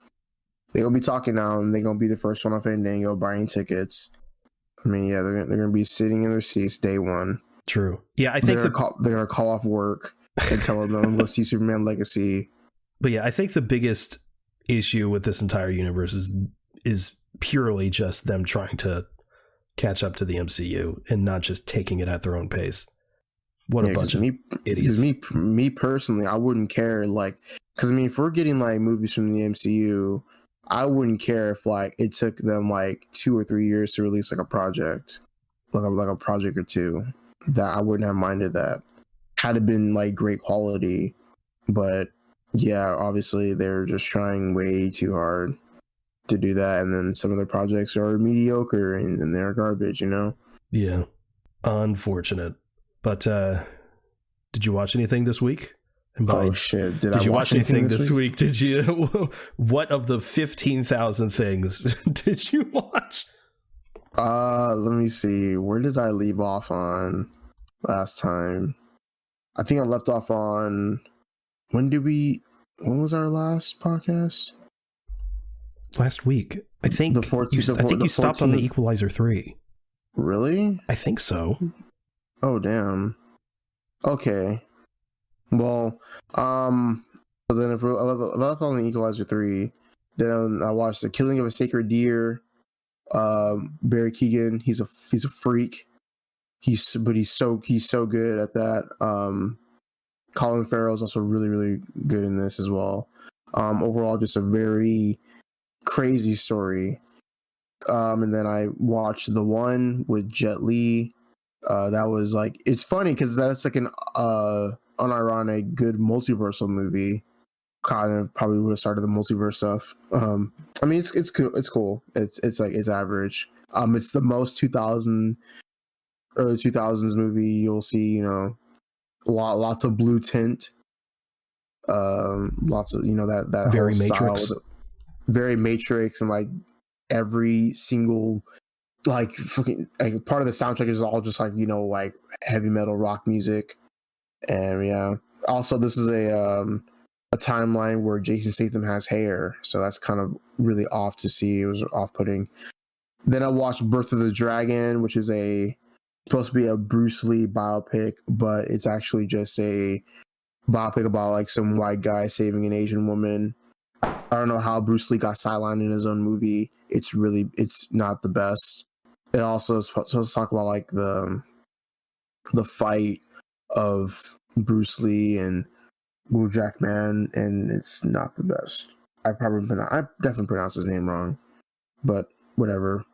They're gonna be talking now, and they're gonna be the first one off Fandango buying tickets. I mean, yeah, they're gonna be sitting in their seats day one. True. Yeah, I think they're gonna call off work and tell them go see Superman Legacy. But yeah, I think the biggest issue with this entire universe is purely just them trying to catch up to the MCU and not just taking it at their own pace. What a bunch of idiots. Me personally, I wouldn't care, like, because I mean, if we're getting like movies from the MCU, I wouldn't care if like it took them like 2 or 3 years to release like a project, like a project or two. That I wouldn't have minded that. Had it been like great quality, but yeah, obviously they're just trying way too hard to do that, and then some of their projects are mediocre and they're garbage, you know? Yeah. Unfortunate. But did you watch anything this week? And oh shit. Did you watch anything this week? Did you what of the 15,000 things did you watch? Let me see. Where did I leave off on last time? I think I left off on when was our last podcast? Last week. I think the 14th. I think you stopped on the Equalizer 3. Really? I think so. Oh damn. Okay. Well, so then if I left on the Equalizer 3, then I watched The Killing of a Sacred Deer. Barry Keoghan, he's a freak. He's so good at that. Colin Farrell's also really, really good in this as well. Overall, just a very crazy story. And then I watched the one with Jet Li, That was like, it's funny because that's like an unironic good multiversal movie. Kind of probably would have started the multiverse stuff. I mean, it's cool. It's cool. It's like it's average. It's the most early 2000s movie you'll see. You know, lots of blue tint. Lots of that Very whole Matrix. style, very Matrix, and like every single like fucking like part of the soundtrack is all just like like heavy metal rock music. And yeah, also this is a timeline where Jason Statham has hair, so that's kind of really off to see. It was off-putting. Then I watched Birth of the Dragon, which is supposed to be a Bruce Lee biopic, but it's actually just a biopic about like some white guy saving an Asian woman. I don't know how Bruce Lee got sidelined in his own movie. It's not the best. It also is supposed to talk about like the fight of Bruce Lee and Blue Jackman, and it's not the best. I definitely pronounced his name wrong, but whatever.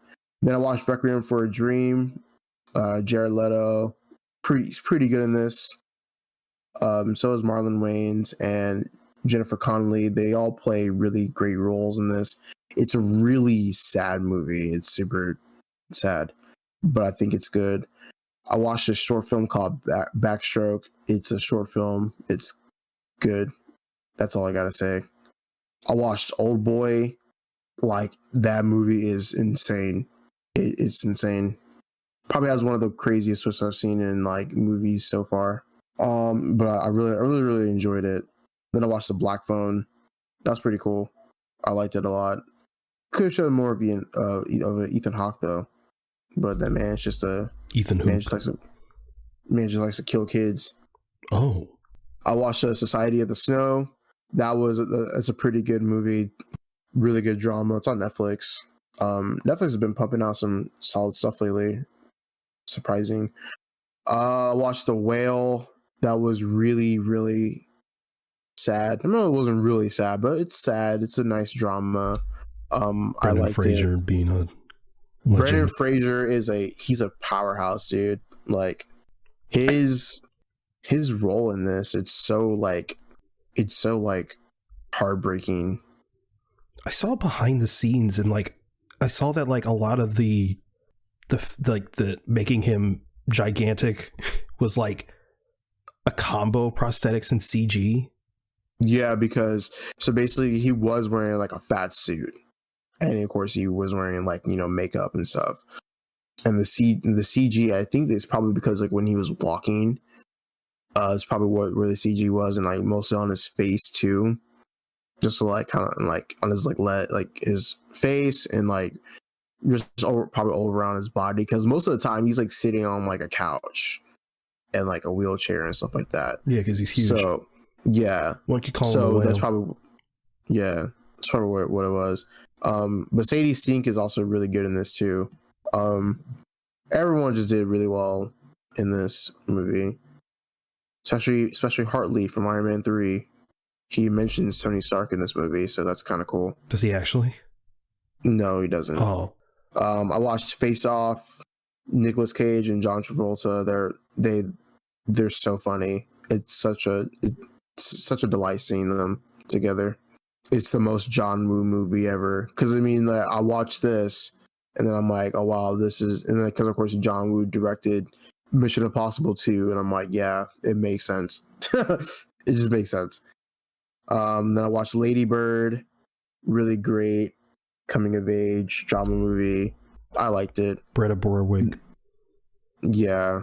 Then I watched Requiem for a Dream. Jared Leto, pretty good in this. So is Marlon Wayans and Jennifer Connelly. They all play really great roles in this. It's a really sad movie. It's super sad, but I think it's good. I watched a short film called Backstroke. It's a short film. It's good. That's all I gotta say. I watched Old Boy. Like, that movie is insane. It's insane. Probably has one of the craziest twists I've seen in like movies so far. But I really enjoyed it. Then I watched The Black Phone. That's pretty cool. I liked it a lot. Could have shown more of Ethan Hawke though. But that man's just Ethan Hawke. Man just likes to kill kids. Oh. I watched Society of the Snow. It's a pretty good movie. Really good drama. It's on Netflix. Netflix has been pumping out some solid stuff lately. Surprising. I watched The Whale. That was really, really sad. I know it wasn't really sad, but it's sad. It's a nice drama. I liked Fraser it. being a Brendan Fraser he's a powerhouse, dude. Like his role in this, it's so heartbreaking. I saw behind the scenes, and like I saw that like a lot of the making him gigantic was like a combo prosthetics and CG. Yeah, because so basically he was wearing like a fat suit, and of course he was wearing like makeup and stuff. And the CG, I think it's probably because like when he was walking, it's probably where the CG was, and like mostly on his face too, just like kind of like on his like his face and like just probably all around his body, because most of the time he's like sitting on like a couch and like a wheelchair and stuff like that. Yeah, because he's huge. So yeah, what you call so that's probably what it was. But Sadie Sink is also really good in this too. Everyone just did really well in this movie, especially Hartley from Iron Man 3. He mentions Tony Stark in this movie, so that's kind of cool. Does he actually? No, he doesn't. Oh. I watched Face Off. Nicolas Cage and John Travolta. They're so funny. It's such a delight seeing them together. It's the most John Woo movie ever. Because I mean, like, I watched this and then I'm like, oh wow, this is, and then because of course John Woo directed Mission Impossible 2, and I'm like, yeah, it makes sense. It just makes sense. Then I watched Lady Bird. Really great coming of age drama movie. I liked it. Greta Gerwig. Yeah.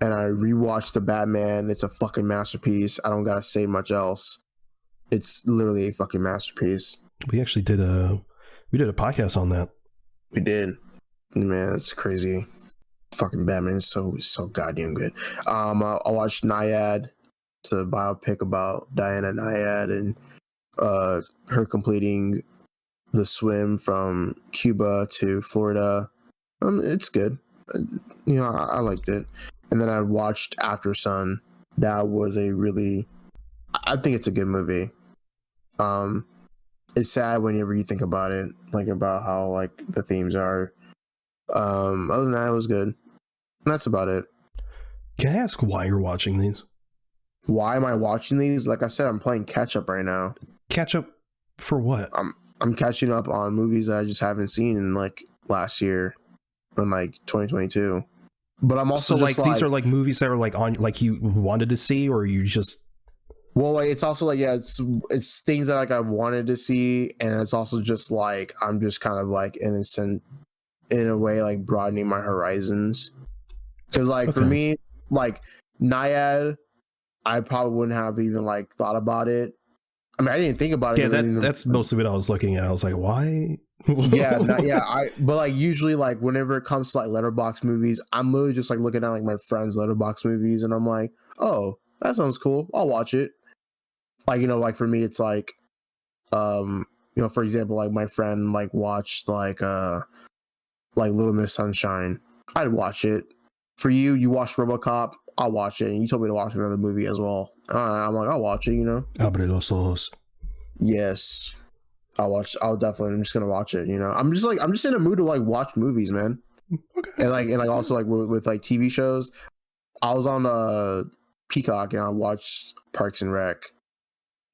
And I rewatched The Batman. It's a fucking masterpiece. I don't gotta say much else. It's literally a fucking masterpiece. We actually did a podcast on that. We did. Man, it's crazy. Fucking Batman is so goddamn good. I watched Nyad. It's a biopic about Diana Nyad and her completing the swim from Cuba to Florida. It's good. I liked it. And then I watched After Sun. That was I think it's a good movie. It's sad whenever you think about it, like about how like the themes are. Other than that, it was good. That's about it. Can I ask why you're watching these? Why am I watching these? Like I said, I'm playing catch up right now. Catch up for what? I'm catching up on movies that I just haven't seen in like last year, in like 2022. But I'm also so like these are like movies that are like on like you wanted to see, or you just. Well, like it's also like it's things that like I wanted to see, and it's also just like I'm just kind of like innocent in a way, like broadening my horizons. Because like for me, like Naiad, I probably wouldn't have even like thought about it. I mean, I didn't think about it. Yeah, that's mostly what I was looking at. I was like, why? But like usually, like whenever it comes to like letterbox movies, I'm literally just like looking at like my friends' letterbox movies, and I'm like, oh, that sounds cool. I'll watch it. Like, you know, like for me, it's like, you know, for example, like my friend like watched like Little Miss Sunshine. I'd watch it. For you, you watched RoboCop. I'll watch it. And you told me to watch another movie as well. I'm like, I'll watch it. You know. Abre los ojos. Yes, I'm just gonna watch it. You know, I'm just in a mood to like watch movies, man. Okay. And like also like with like TV shows. I was on Peacock and I watched Parks and Rec.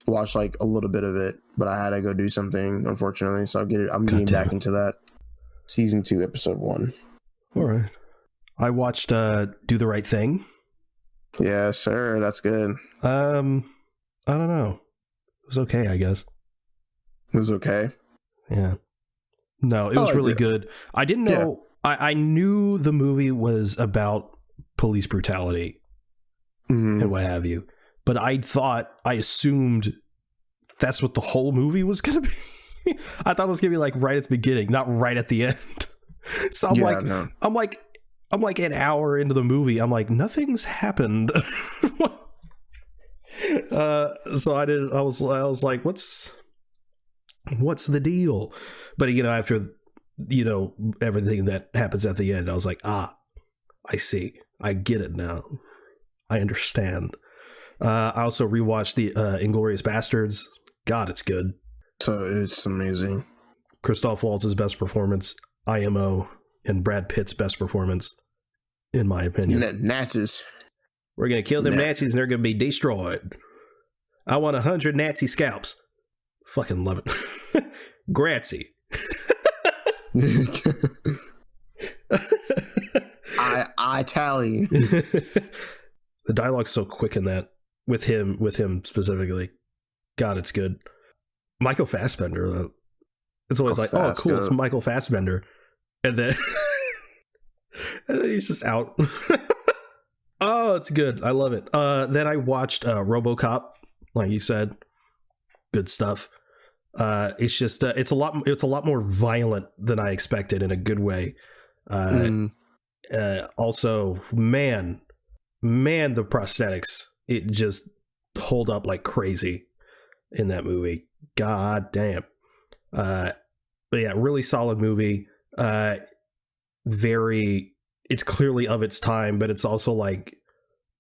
Watched like a little bit of it, but I had to go do something, unfortunately. So I'm getting back into that. Season 2, episode 1. All right. I watched Do the Right Thing. Yeah, sir. That's good. I don't know. It was okay, I guess. It was okay. Yeah. No, it was really good. I didn't know. Yeah. I knew the movie was about police brutality and what have you. But I assumed that's what the whole movie was going to be. I thought it was going to be like right at the beginning, not right at the end. So I'm like an hour into the movie. I'm like, nothing's happened. So I was like, what's the deal? But, you know, after, you know, everything that happens at the end, I was like, I see. I get it now. I understand. I also rewatched the Inglourious Bastards. God, it's good. So it's amazing. Christoph Waltz's best performance, IMO, and Brad Pitt's best performance, in my opinion. Nazis. We're going to kill them Nazis and they're going to be destroyed. I want 100 Nazi scalps. Fucking love it. Grazie. I tally. The dialogue's so quick in that. With him specifically. God, it's good. Michael Fassbender, though. It's always like, oh, cool, it's Michael Fassbender. And then, he's just out. Oh, it's good. I love it. Then I watched RoboCop, like you said. Good stuff. It's just, it's a lot more violent than I expected in a good way. Also, man, the prosthetics, it just hold up like crazy in that movie. God damn. But yeah, really solid movie. It's clearly of its time, but it's also like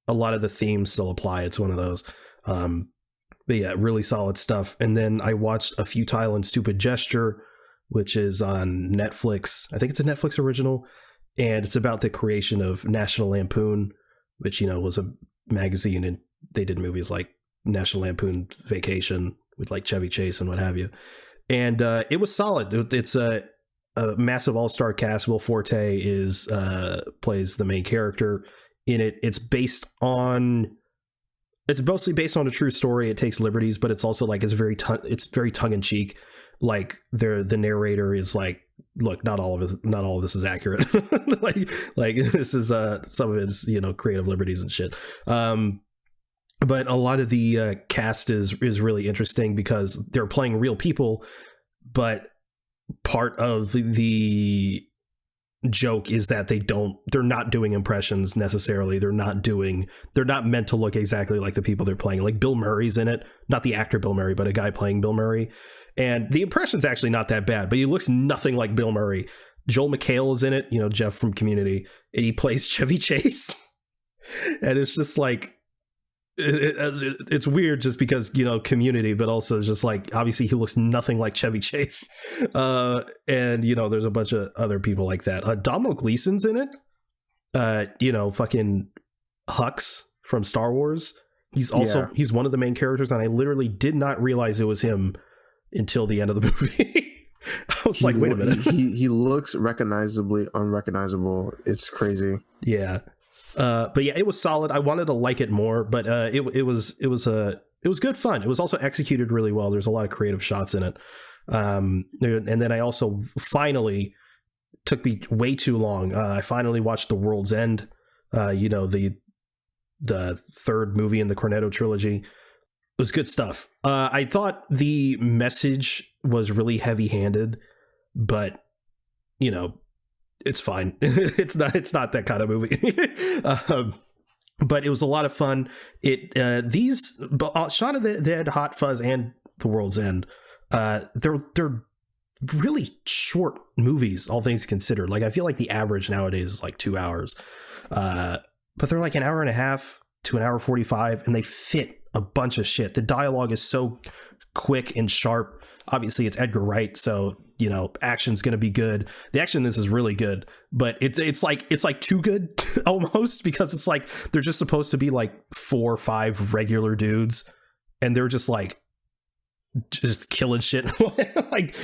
a lot of the themes still apply. It's one of those. But yeah, really solid stuff. And then I watched A Futile and Stupid Gesture, which is on Netflix. I think it's a Netflix original, and it's about the creation of National Lampoon, which, you know, was a magazine, and they did movies like National Lampoon Vacation with like Chevy Chase and what have you. And it was solid. It's a massive all-star cast. Will Forte plays the main character in it. It's mostly based on a true story. It takes liberties, but it's also like it's very tongue-in-cheek. Like the narrator is like, look, not all of this is accurate. like this is some of it's, you know, creative liberties and shit. But a lot of the cast is really interesting because they're playing real people, but part of the joke is that they're not doing impressions necessarily. They're not meant to look exactly like the people they're playing. Like Bill Murray's in it, not the actor Bill Murray, but a guy playing Bill Murray. And the impression's actually not that bad, but he looks nothing like Bill Murray. Joel McHale is in it, you know, Jeff from Community, and he plays Chevy Chase. And it's just like, it's weird just because, you know, Community, but also just like, obviously he looks nothing like Chevy Chase. And, you know, there's a bunch of other people like that. Domhnall Gleeson's in it. fucking Hux from Star Wars. He's one of the main characters, and I literally did not realize it was him until the end of the movie. I was like, wait a minute. He looks recognizably unrecognizable. It's crazy. Yeah. But yeah, it was solid. I wanted to like it more, but it was good fun. It was also executed really well. There's a lot of creative shots in it. And then I also finally, took me way too long. I finally watched The World's End, the third movie in the Cornetto trilogy. It was good stuff. I thought the message was really heavy-handed, but it's fine. it's not that kind of movie. But it was a lot of fun. Shaun of the Dead, Hot Fuzz, and The World's End, they're really short movies, all things considered. Like, I feel like the average nowadays is like 2 hours, but they're like an hour and a half to an hour 45, and they fit a bunch of shit. The dialogue is so quick and sharp. Obviously it's Edgar Wright, so action's gonna be good. The action in this is really good, but it's like too good almost, because it's like they're just supposed to be like 4 or 5 regular dudes, and they're just killing shit. like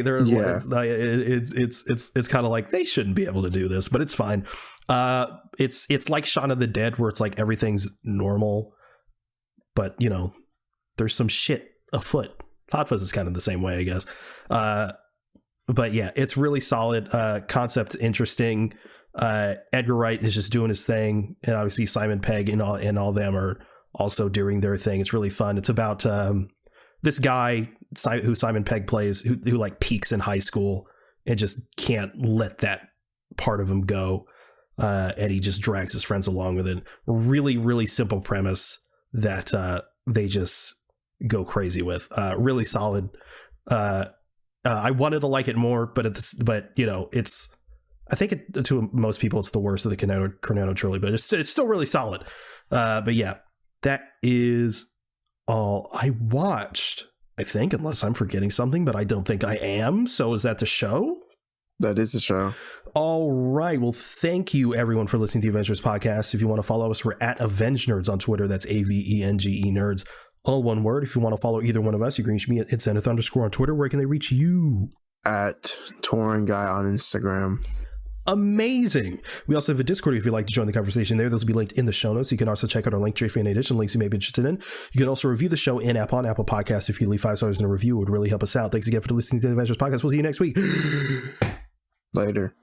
there's it's kind of like they shouldn't be able to do this, but it's fine. It's like Shaun of the Dead, where it's like everything's normal, but there's some shit afoot. Hot Fuzz is kind of the same way, I guess. But yeah, it's really solid. Concept interesting. Edgar Wright is just doing his thing, and obviously Simon Pegg and all them are also doing their thing. It's really fun. It's about this guy who Simon Pegg plays, who like peaks in high school and just can't let that part of him go, and he just drags his friends along with it. Really, really simple premise that they just go crazy with. Really solid. I wanted to like it more, but it's, I think to most people it's the worst of the Cornetto trilogy, but it's still really solid. But yeah, that is all I watched, I think, unless I'm forgetting something, but I don't think I am. So is that the show? That is the show. All right. Well, thank you everyone for listening to the Avengers podcast. If you want to follow us, we're at Avengenerds on Twitter. That's AVENGE nerds, all one word. If you want to follow either one of us, you can reach me at @Zenith_ on Twitter. Where can they reach you? At Touring Guy on Instagram. Amazing. We also have a Discord if you'd like to join the conversation there. Those will be linked in the show notes. You can also check out our link tree for any additional links you may be interested in. You can also review the show on Apple Podcasts. If you leave 5 stars in a review, it would really help us out. Thanks again for listening to the Avengers podcast. We'll see you next week. Later.